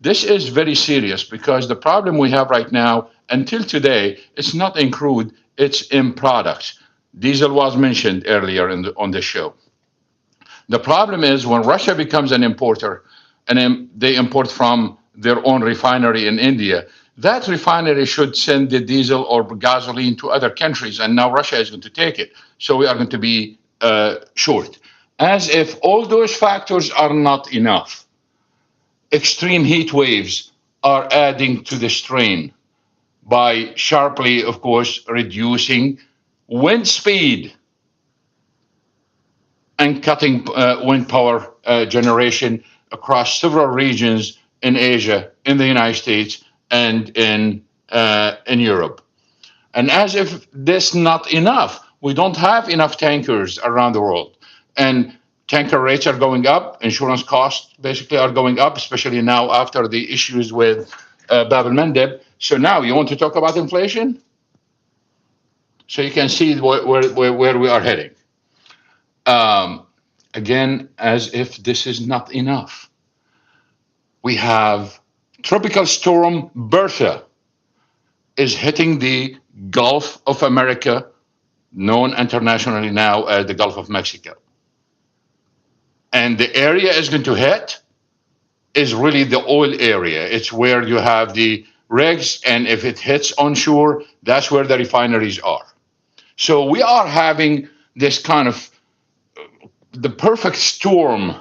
This is very serious because the problem we have right now, until today, it's not in crude, it's in products. Diesel was mentioned earlier on the show. The problem is when Russia becomes an importer and they import from their own refinery in India, that refinery should send the diesel or gasoline to other countries, and now Russia is going to take it. So we are going to be short. As if all those factors are not enough, extreme heat waves are adding to the strain by sharply, of course, reducing wind speed and cutting wind power generation across several regions in Asia, in the United States, and in Europe. And as if this not enough, we don't have enough tankers around the world. And tanker rates are going up, insurance costs basically are going up, especially now after the issues with Bab el-Mandeb. So now you want to talk about inflation? So you can see where we are heading. Again, as if this is not enough. We have Tropical Storm Bertha is hitting the Gulf of America, known internationally now as the Gulf of Mexico. And the area it's going to hit is really the oil area. It's where you have the rigs, and if it hits onshore, that's where the refineries are. So we are having this kind of the perfect storm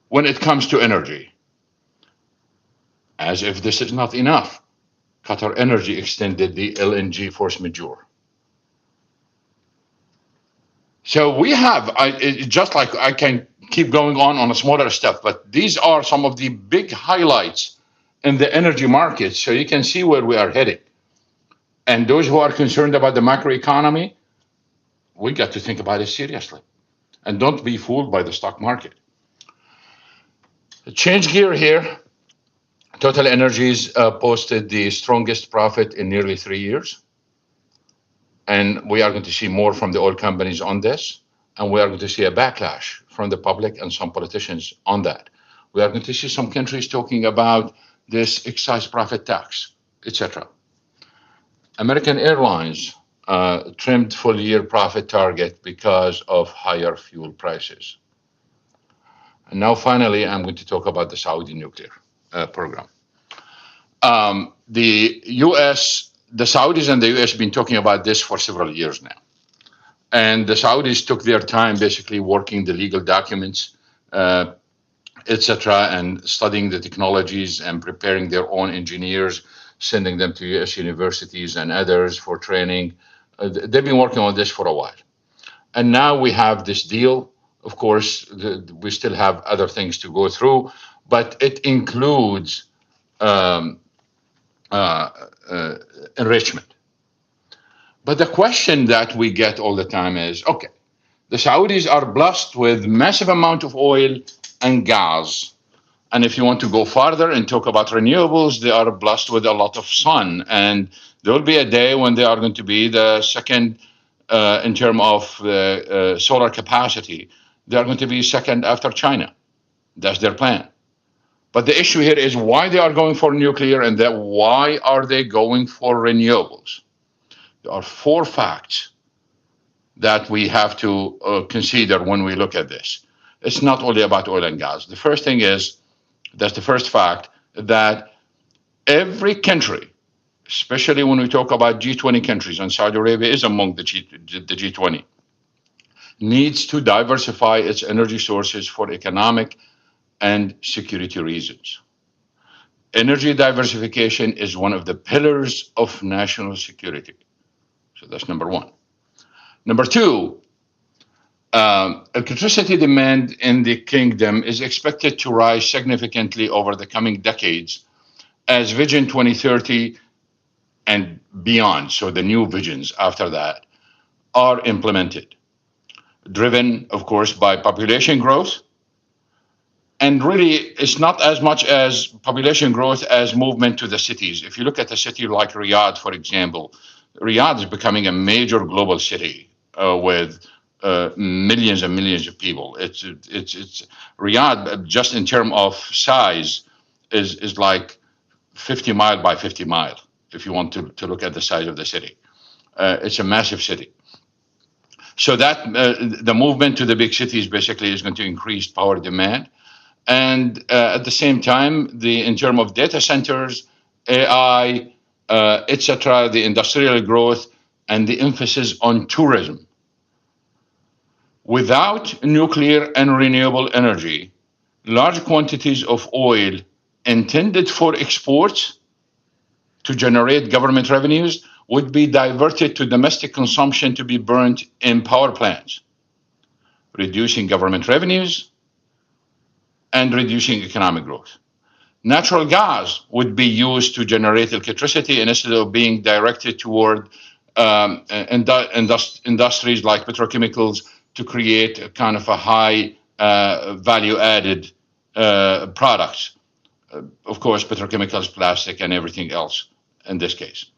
when it comes to energy. As if this is not enough, Qatar Energy extended the LNG force majeure. So we have, just like I can keep going on a smaller stuff, but these are some of the big highlights in the energy market, so you can see where we are heading. And those who are concerned about the macroeconomy, we got to think about it seriously. And don't be fooled by the stock market. Change gear here. Total Energies posted the strongest profit in nearly 3 years. And we are going to see more from the oil companies on this. And we are going to see a backlash from the public and some politicians on that. We are going to see some countries talking about this excise profit tax, etc. American Airlines trimmed full year profit target because of higher fuel prices. And now finally, I'm going to talk about the Saudi nuclear program. The Saudis and the US have been talking about this for several years now. And the Saudis took their time basically working the legal documents, etc., and studying the technologies and preparing their own engineers, sending them to US universities and others for training. They've been working on this for a while. And now we have this deal. Of course, we still have other things to go through, but it includes enrichment. But the question that we get all the time is, okay, the Saudis are blessed with massive amount of oil and gas. And if you want to go farther and talk about renewables, they are blessed with a lot of sun. And there will be a day when they are going to be the second in terms of solar capacity. They are going to be second after China. That's their plan. But the issue here is why they are going for nuclear and that why are they going for renewables? There are 4 facts that we have to consider when we look at this. It's not only about oil and gas. The first thing is, that's the first fact, that every country, especially when we talk about G20 countries, and Saudi Arabia is among the G20, needs to diversify its energy sources for economic and security reasons. Energy diversification is one of the pillars of national security. So that's number 1. Number 2, electricity demand in the kingdom is expected to rise significantly over the coming decades as Vision 2030 and beyond, so the new visions after that, are implemented, driven, of course, by population growth. And really, it's not as much as population growth as movement to the cities. If you look at a city like Riyadh, for example, Riyadh is becoming a major global city with millions and millions of people. It's Riyadh, just in terms of size, is like 50 mile by 50 mile, if you want to look at the size of the city. It's a massive city. So that the movement to the big cities basically is going to increase power demand. And at the same time, in terms of data centers, AI, etc., the industrial growth, and the emphasis on tourism. Without nuclear and renewable energy, large quantities of oil intended for exports to generate government revenues would be diverted to domestic consumption to be burned in power plants, reducing government revenues and reducing economic growth. Natural gas would be used to generate electricity instead of being directed toward industries like petrochemicals to create a kind of a high value added products. Of course, petrochemicals, plastic, and everything else in this case.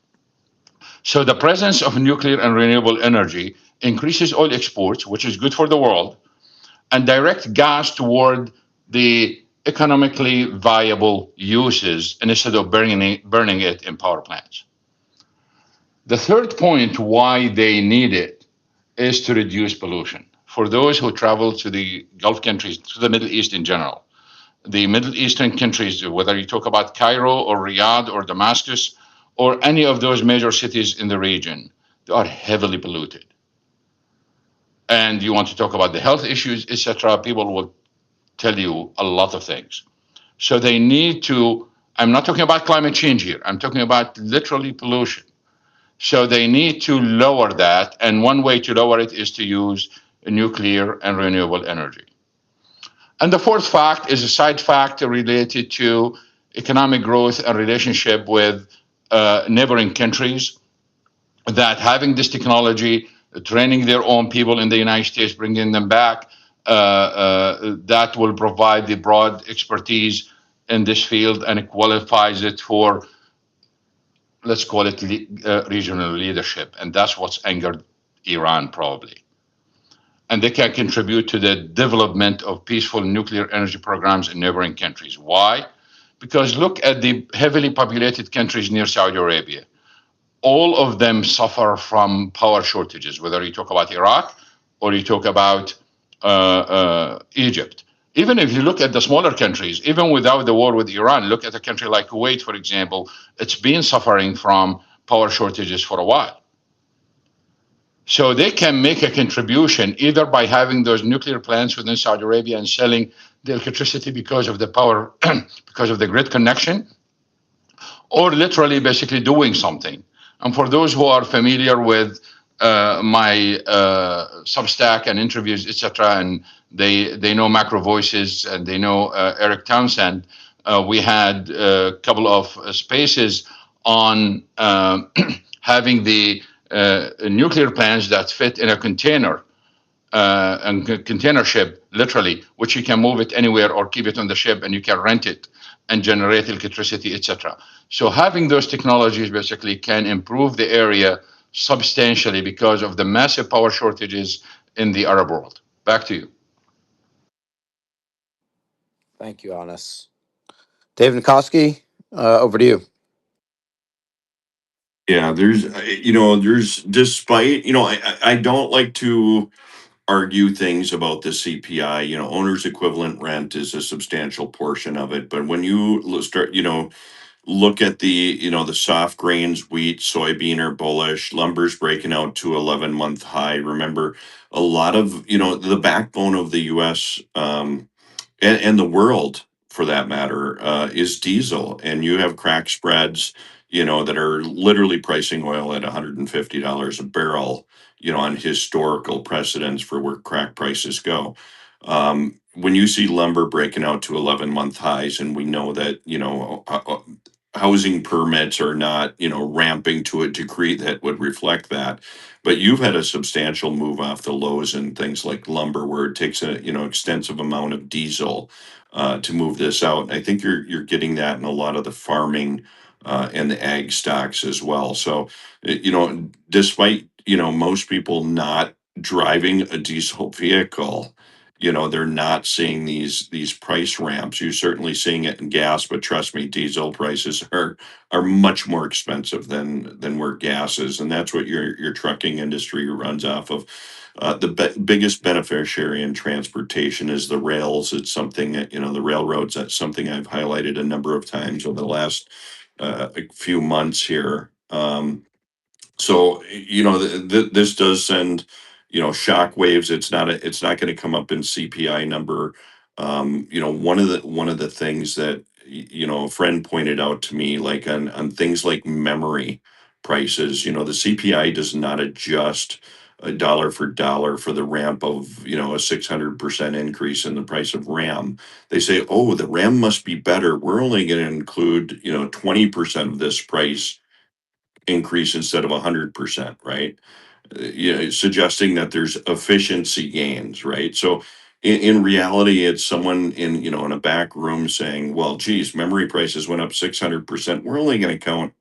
So the presence of nuclear and renewable energy increases oil exports, which is good for the world, and direct gas toward the economically viable uses instead of burning it in power plants. The third point why they need it is to reduce pollution. For those who travel to the Gulf countries, to the Middle East in general, the Middle Eastern countries, whether you talk about Cairo or Riyadh or Damascus or any of those major cities in the region, they are heavily polluted. And you want to talk about the health issues, etc., people will tell you a lot of things. So they need to, I'm not talking about climate change here, I'm talking about literally pollution. So they need to lower that, and one way to lower it is to use nuclear and renewable energy. And the fourth fact is a side factor related to economic growth and relationship with neighboring countries, that having this technology, training their own people in the United States, bringing them back, that will provide the broad expertise in this field, and it qualifies it for, let's call it regional leadership. And that's what's angered Iran probably. And they can contribute to the development of peaceful nuclear energy programs in neighboring countries. Why? Because look at the heavily populated countries near Saudi Arabia. All of them suffer from power shortages, whether you talk about Iraq or you talk about Egypt. Even if you look at the smaller countries, even without the war with Iran, look at a country like Kuwait, for example, it's been suffering from power shortages for a while. So they can make a contribution either by having those nuclear plants within Saudi Arabia and selling the electricity because of the power, because of the grid connection, or literally basically doing something. And for those who are familiar with my Substack and interviews, etc., and they know Macro Voices and they know Eric Townsend, we had a couple of spaces on having the nuclear plants that fit in a container, and container ship, literally, which you can move it anywhere or keep it on the ship and you can rent it and generate electricity, etc. So having those technologies basically can improve the area substantially because of the massive power shortages in the Arab world. Back to you. Thank you, Anas. Dave Nikoski, over to you. Yeah, there's despite, I don't like to argue things about the CPI. Owner's equivalent rent is a substantial portion of it. But when you start, look at the soft grains, wheat, soybean are bullish, lumber's breaking out to 11-month high. Remember, a lot of, the backbone of the US, and the world for that matter, is diesel. And you have crack spreads, that are literally pricing oil at $150 a barrel, on historical precedents for where crack prices go. When you see lumber breaking out to 11-month highs, and we know that, housing permits are not, ramping to a degree that would reflect that. But you've had a substantial move off the lows and things like lumber, where it takes a extensive amount of diesel to move this out. And I think you're getting that in a lot of the farming and the ag stocks as well. So despite most people not driving a diesel vehicle, they're not seeing these price ramps. You're certainly seeing it in gas, but trust me, diesel prices are much more expensive than where gas is, and that's what your trucking industry runs off of. The biggest beneficiary in transportation is the rails. It's something that, the railroads. That's something I've highlighted a number of times over the last a few months here. So this does send shock waves. It's not going to come up in CPI number. One of the things that a friend pointed out to me, like on things like memory prices, the CPI does not adjust a dollar for dollar for the ramp of a 600% increase in the price of RAM. They say, oh, the RAM must be better, we're only going to include 20% of this price increase instead of 100%, right? Suggesting that there's efficiency gains, right? So in reality, it's someone in a back room saying, well, geez, memory prices went up 600%. We're only going to count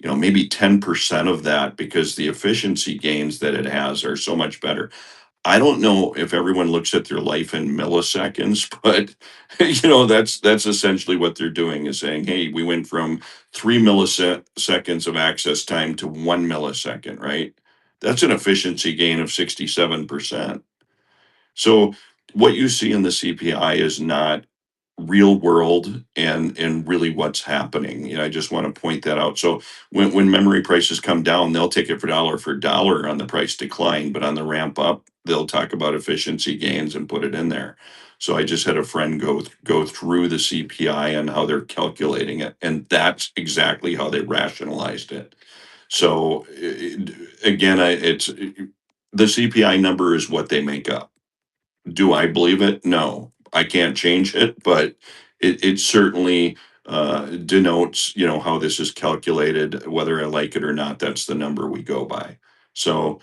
maybe 10% of that because the efficiency gains that it has are so much better. I don't know if everyone looks at their life in milliseconds, but that's essentially what they're doing, is saying, hey, we went from 3 milliseconds of access time to 1 millisecond, right? That's an efficiency gain of 67%. So what you see in the CPI is not real world and really what's happening. I just want to point that out. So when memory prices come down, they'll take it for dollar on the price decline, but on the ramp up, they'll talk about efficiency gains and put it in there. So I just had a friend go through the CPI and how they're calculating it, and that's exactly how they rationalized it. So again, it's the CPI number is what they make up. Do I believe it? No, I can't change it, but it certainly denotes, how this is calculated. Whether I like it or not, that's the number we go by. So,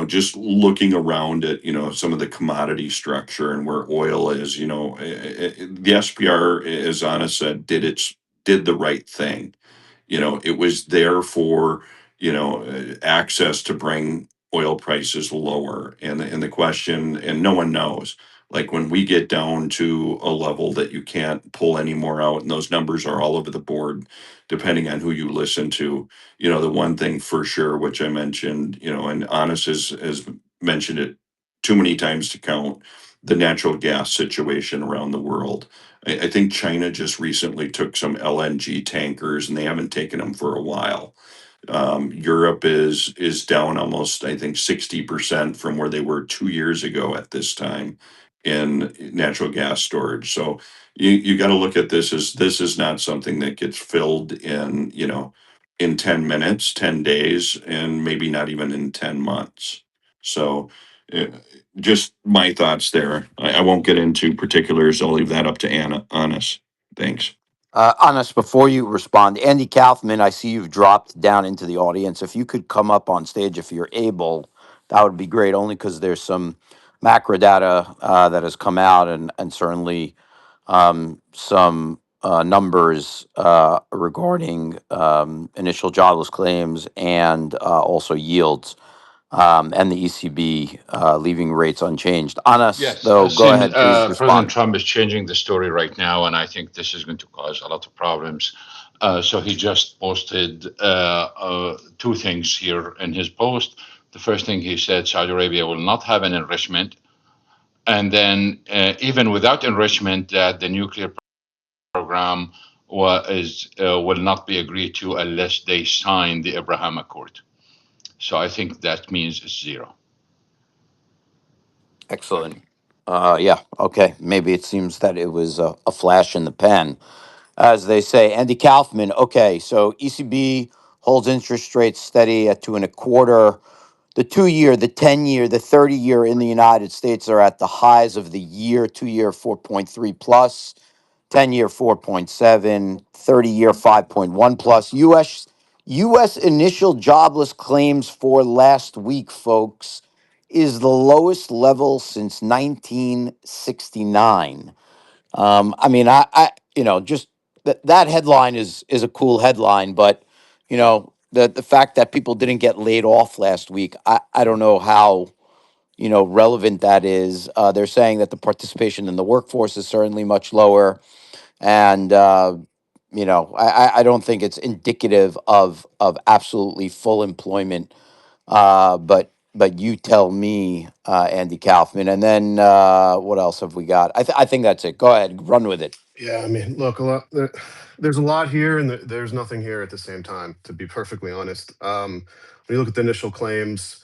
just looking around at, some of the commodity structure and where oil is, the SPR, as Anna said, did the right thing. It was there for access to bring oil prices lower. And the question, and no one knows, like when we get down to a level that you can't pull any more out, and those numbers are all over the board depending on who you listen to. The one thing for sure, which I mentioned, and Honest has mentioned it too many times to count, the natural gas situation around the world. I think China just recently took some LNG tankers, and they haven't taken them for a while. Europe is down almost, I think, 60% from where they were 2 years ago at this time in natural gas storage. So you got to look at this as, this is not something that gets filled in 10 minutes, 10 days, and maybe not even in 10 months. So uh, just my thoughts there. I won't get into particulars. I'll leave that up to Anna. Honest. Thanks. Honest, before you respond, Andy Kaufman, I see you've dropped down into the audience. If you could come up on stage if you're able, that would be great, only because there's some macro data that has come out, and certainly some numbers regarding initial jobless claims and also yields and the ECB leaving rates unchanged. On us, Yes, though, go since ahead, please President respond. Trump is changing the story right now, and I think this is going to cause a lot of problems. So he just posted two things here in his post. The first thing he said, Saudi Arabia will not have an enrichment. And then, even without enrichment, that the nuclear program will not be agreed to unless they sign the Abraham Accord. So I think that means it's zero. Excellent. Yeah, okay. Maybe it seems that it was a flash in the pan, as they say. Andy Kaufman, okay, so ECB holds interest rates steady at 2.25. The 2-year, the 10-year, the 30-year in the United States are at the highs of the year. 2-year 4.3 plus, 10-year 4.7, 30-year 5.1 plus. US initial jobless claims for last week, folks, is the lowest level since 1969. I mean, just that headline is a cool headline, but the fact that people didn't get laid off last week, I don't know how relevant that is. They're saying that the participation in the workforce is certainly much lower, and I don't think it's indicative of absolutely full employment. But you tell me, Andy Kaufman, and then what else have we got? I think that's it. Go ahead, run with it. Yeah, I mean, look, there's a lot here, and there's nothing here at the same time. To be perfectly honest, when you look at the initial claims,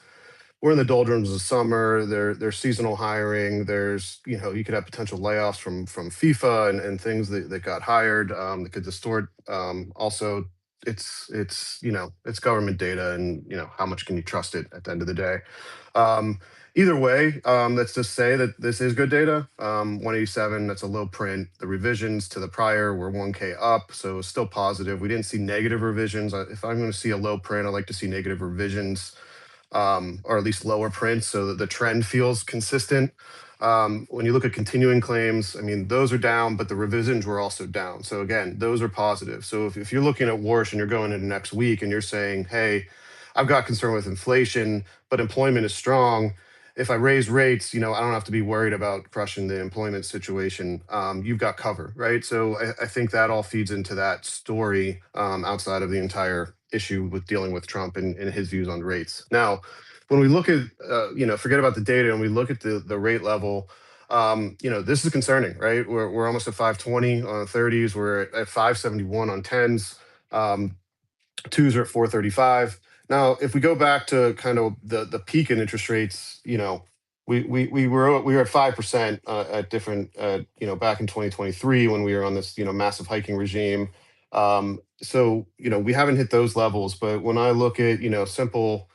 we're in the doldrums of summer. There's seasonal hiring. There's you could have potential layoffs from FIFA and things that got hired that could distort. Also, it's government data, and how much can you trust it at the end of the day. Um, Either way, let's just say that this is good data. 187, that's a low print. The revisions to the prior were 1K up, so it's still positive. We didn't see negative revisions. If I'm going to see a low print, I like to see negative revisions, or at least lower prints, so that the trend feels consistent. When you look at continuing claims, I mean, those are down, but the revisions were also down. So again, those are positive. So if you're looking at Warsh and you're going into next week and you're saying, hey, I've got concern with inflation, but employment is strong. If I raise rates, I don't have to be worried about crushing the employment situation. You've got cover, right? So I think that all feeds into that story, outside of the entire issue with dealing with Trump and his views on rates. Now, when we look at, forget about the data and we look at the rate level, this is concerning, right? We're almost at 520 on 30s. We're at 571 on 10s. Twos are at 435. Now, if we go back to kind of the peak in interest rates, we were at 5% at different back in 2023 when we were on this massive hiking regime. So we haven't hit those levels, but when I look at simple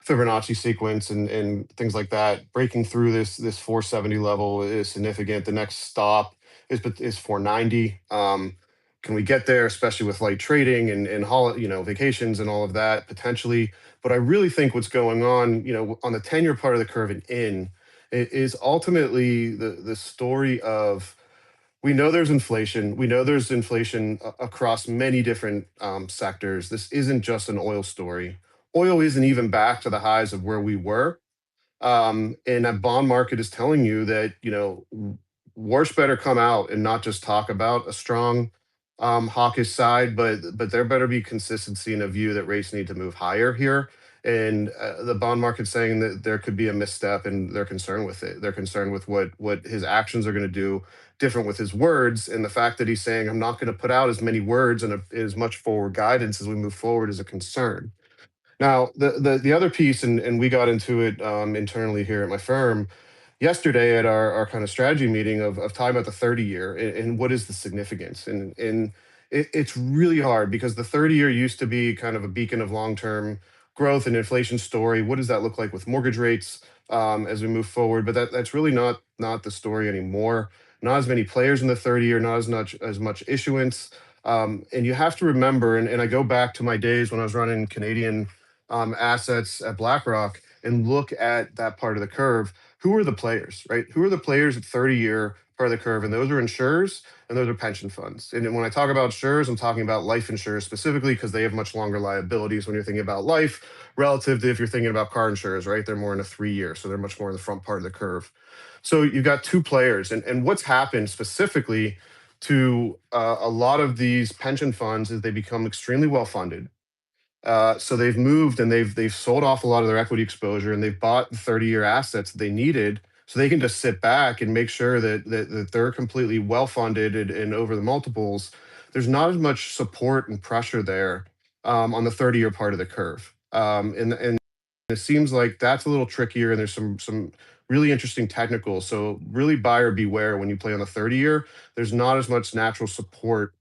Fibonacci sequence and things like that, breaking through this 470 level is significant. The next stop is 490. Can we get there, especially with light trading and vacations and all of that potentially? But I really think what's going on the 10-year part of the curve and is ultimately the story of, we know there's inflation. We know there's inflation across many different sectors. This isn't just an oil story. Oil isn't even back to the highs of where we were. And that bond market is telling you that, Warsh better come out and not just talk about a strong hawkish side, but there better be consistency in a view that rates need to move higher here. And the bond market's saying that there could be a misstep, and they're concerned with it. They're concerned with what his actions are going to do, different with his words, and the fact that he's saying, I'm not going to put out as many words and as much forward guidance as we move forward is a concern. Now, the other piece, and we got into it internally here at my firm yesterday at our kind of strategy meeting of talking about the 30-year and what is the significance. And it's really hard because the 30-year used to be kind of a beacon of long-term growth and inflation story. What does that look like with mortgage rates as we move forward? But that's really not the story anymore. Not as many players in the 30-year, not as much issuance. And you have to remember, and I go back to my days when I was running Canadian assets at BlackRock and look at that part of the curve. who are the players, right? Who are the players at 30-year part of the curve? And those are insurers and those are pension funds. And when I talk about insurers, I'm talking about life insurers specifically because they have much longer liabilities when you're thinking about life relative to if you're thinking about car insurers, right? They're more in a 3-year, so they're much more in the front part of the curve. So you've got two players. And what's happened specifically to a lot of these pension funds is they become extremely well funded. So they've moved and they've sold off a lot of their equity exposure and they've bought the 30-year assets that they needed, so they can just sit back and make sure that they're completely well funded and over the multiples. There's not as much support and pressure there on the 30-year part of the curve, and it seems like that's a little trickier. And there's some really interesting technicals. So really buyer beware when you play on the 30-year. There's not as much natural support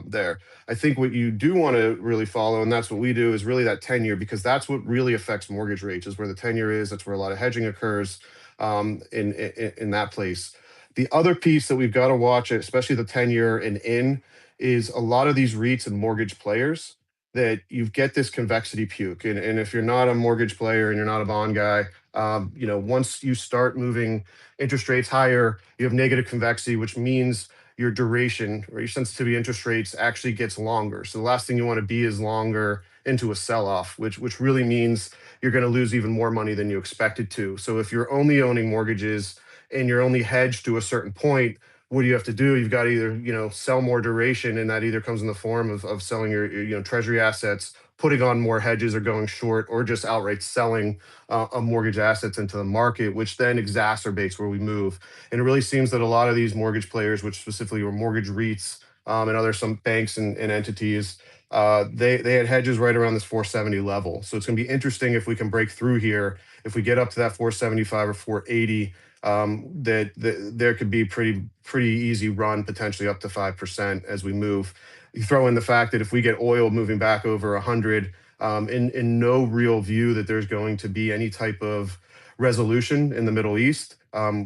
there. I think what you do want to really follow, and that's what we do, is really that 10-year, because that's what really affects mortgage rates, is where the 10-year is. That's where a lot of hedging occurs in that place. The other piece that we've got to watch, especially the 10-year and in, is a lot of these REITs and mortgage players that you get this convexity puke. And if you're not a mortgage player and you're not a bond guy, once you start moving interest rates higher, you have negative convexity, which means your duration or your sensitivity interest rates actually gets longer. So the last thing you want to be is longer into a sell-off, which really means you're going to lose even more money than you expected to. So if you're only owning mortgages and you're only hedged to a certain point, what do you have to do? You've got to either, sell more duration, and that either comes in the form of selling your treasury assets, putting on more hedges, or going short, or just outright selling mortgage assets into the market, which then exacerbates where we move. And it really seems that a lot of these mortgage players, which specifically were mortgage REITs and other some banks and entities, they had hedges right around this 470 level. So it's going to be interesting if we can break through here. If we get up to that 475 or 480, that there could be pretty easy run, potentially up to 5% as we move. You throw in the fact that if we get oil moving back over 100, in no real view that there's going to be any type of resolution in the Middle East,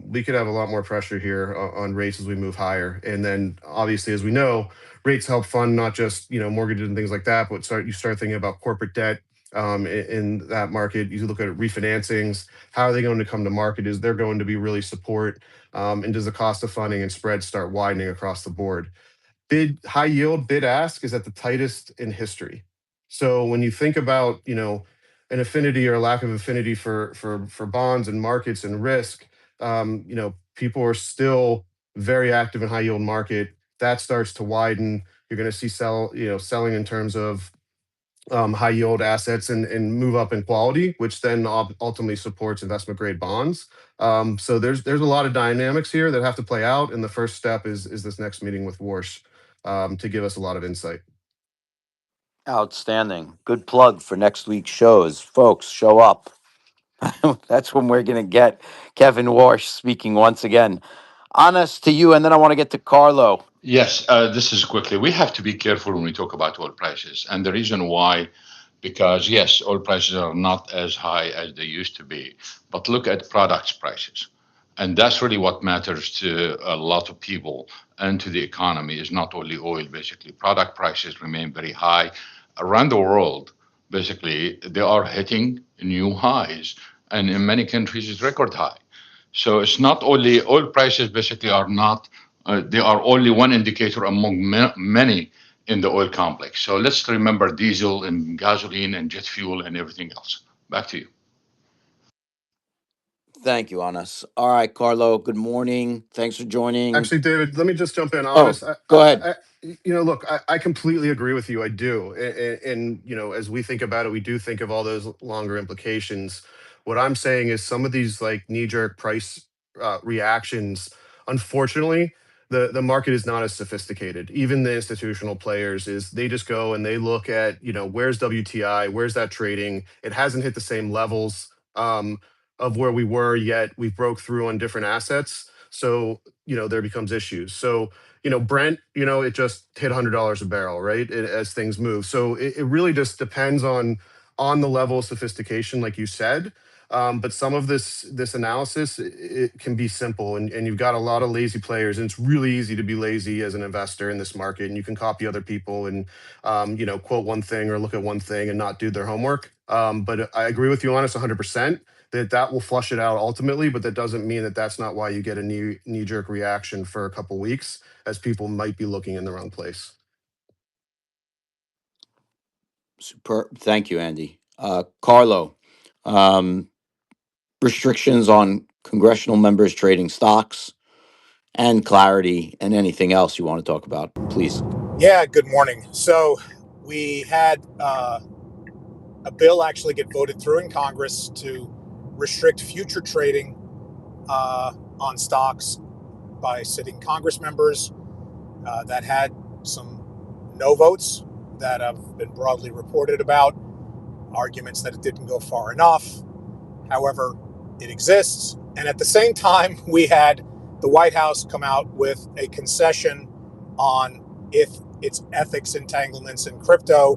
we could have a lot more pressure here on rates as we move higher. And then obviously, as we know, rates help fund not just mortgages and things like that, but you start thinking about corporate debt in that market. You look at refinancings. How are they going to come to market? Is there going to be really support? And does the cost of funding and spreads start widening across the board? High yield bid ask is at the tightest in history. So when you think about an affinity or lack of affinity for bonds and markets and risk, people are still very active in high yield market. That starts to widen. You're going to see selling in terms of high yield assets and move up in quality, which then ultimately supports investment grade bonds. So there's a lot of dynamics here that have to play out. And the first step is this next meeting with Warsh to give us a lot of insight. Outstanding. Good plug for next week's shows. Folks, show up. That's when we're going to get Kevin Warsh speaking once again. Honest to you, and then I want to get to Carlo. Yes, this is quickly. We have to be careful when we talk about oil prices. And the reason why, because yes, oil prices are not as high as they used to be, but look at products prices. And that's really what matters to a lot of people and to the economy, is not only oil, basically. Product prices remain very high around the world. Basically, they are hitting new highs. And in many countries, it's record high. So it's not only oil prices, basically, are not, they are only one indicator among many in the oil complex. So let's remember diesel and gasoline and jet fuel and everything else. Back to you. Thank you, Anas. All right, Carlo, good morning. Thanks for joining. Actually, David, let me just jump in. Oh, Honest, go ahead. Look, I completely agree with you. I do. And as we think about it, we do think of all those longer implications. What I'm saying is some of these like knee-jerk price reactions, unfortunately, the market is not as sophisticated. Even the institutional players they just go and they look at, where's WTI, where's that trading? It hasn't hit the same levels of where we were yet. We've broke through on different assets. So, there becomes issues. So, Brent, it just hit $100 a barrel, right? As things move. So it really just depends on the level of sophistication, like you said. But some of this analysis, it can be simple, and you've got a lot of lazy players, and it's really easy to be lazy as an investor in this market, and you can copy other people and quote one thing or look at one thing and not do their homework. But I agree with you on this 100%. that will flush it out ultimately, but that doesn't mean that that's not why you get a knee jerk reaction for a couple weeks, as people might be looking in the wrong place. Super. Thank you, Andy. Carlo, um, restrictions on congressional members trading stocks and clarity and anything else you want to talk about, please. Yeah, good morning. So we had a bill actually get voted through in Congress to restrict future trading on stocks by sitting Congress members. That had some no votes that have been broadly reported about, arguments that it didn't go far enough. However, it exists. And at the same time, we had the White House come out with a concession on if its ethics entanglements in crypto,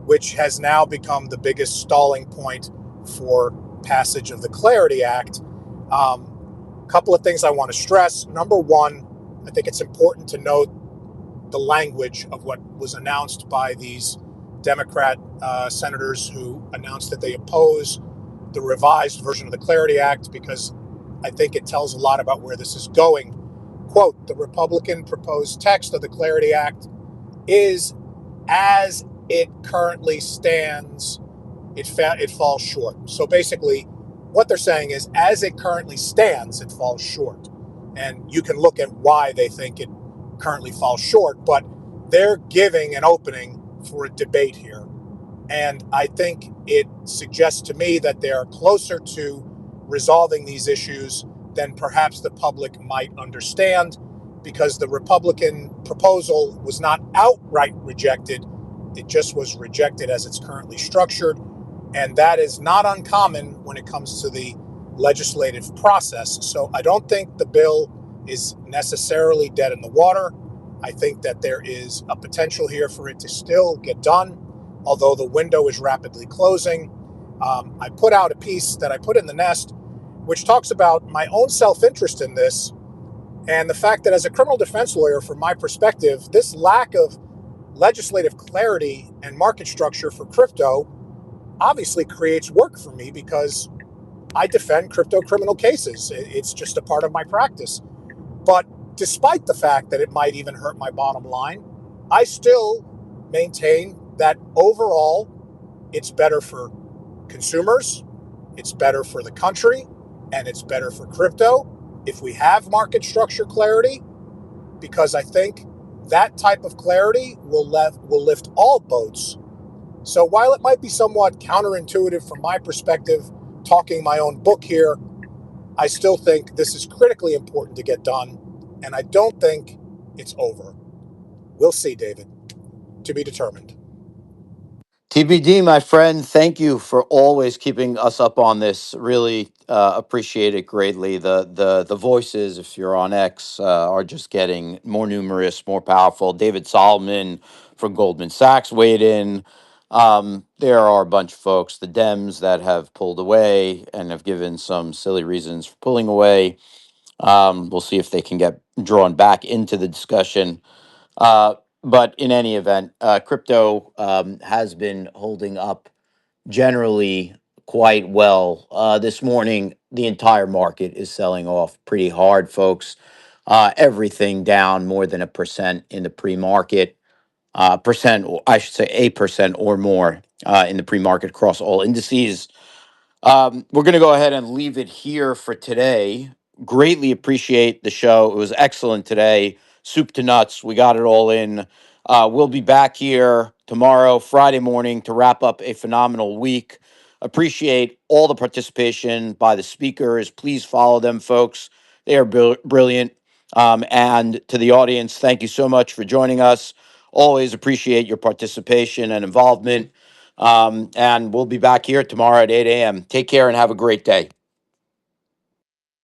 which has now become the biggest stalling point for passage of the Clarity Act. Couple of things I want to stress. Number one, I think it's important to note the language of what was announced by these Democrat senators who announced that they oppose the revised version of the Clarity Act, because I think it tells a lot about where this is going. Quote, the Republican proposed text of the Clarity Act is, as it currently stands, it falls short. So basically, what they're saying is, as it currently stands, it falls short. And you can look at why they think it currently falls short, but they're giving an opening for a debate here. And I think it suggests to me that they're closer to resolving these issues than perhaps the public might understand, because the Republican proposal was not outright rejected. It just was rejected as it's currently structured. And that is not uncommon when it comes to the legislative process. So I don't think the bill is necessarily dead in the water. I think that there is a potential here for it to still get done, although the window is rapidly closing. I put out a piece that I put in the Nest, which talks about my own self-interest in this, and the fact that as a criminal defense lawyer, from my perspective, this lack of legislative clarity and market structure for crypto obviously creates work for me, because I defend crypto criminal cases. It's just a part of my practice. But despite the fact that it might even hurt my bottom line, I still maintain that overall it's better for consumers, it's better for the country, and it's better for crypto if we have market structure clarity, because I think that type of clarity will lift all boats. So while it might be somewhat counterintuitive from my perspective, talking my own book here, I still think this is critically important to get done, and I don't think it's over. We'll see, David. To be determined. TBD, my friend, thank you for always keeping us up on this. Really appreciate it greatly. The voices, if you're on X, are just getting more numerous, more powerful. David Solomon from Goldman Sachs weighed in. There are a bunch of folks, the Dems, that have pulled away and have given some silly reasons for pulling away. We'll see if they can get drawn back into the discussion. But in any event, crypto has been holding up generally quite well. This morning, the entire market is selling off pretty hard, folks. Everything down more than 1% in the pre-market. Percent, or I should say 8% or more in the pre-market across all indices. We're going to go ahead and leave it here for today. Greatly appreciate the show. It was excellent today. Soup to nuts. We got it all in. We'll be back here tomorrow, Friday morning, to wrap up a phenomenal week. Appreciate all the participation by the speakers. Please follow them, folks. They are brilliant. And to the audience, thank you so much for joining us. Always appreciate your participation and involvement. And we'll be back here tomorrow at 8 a.m. Take care and have a great day.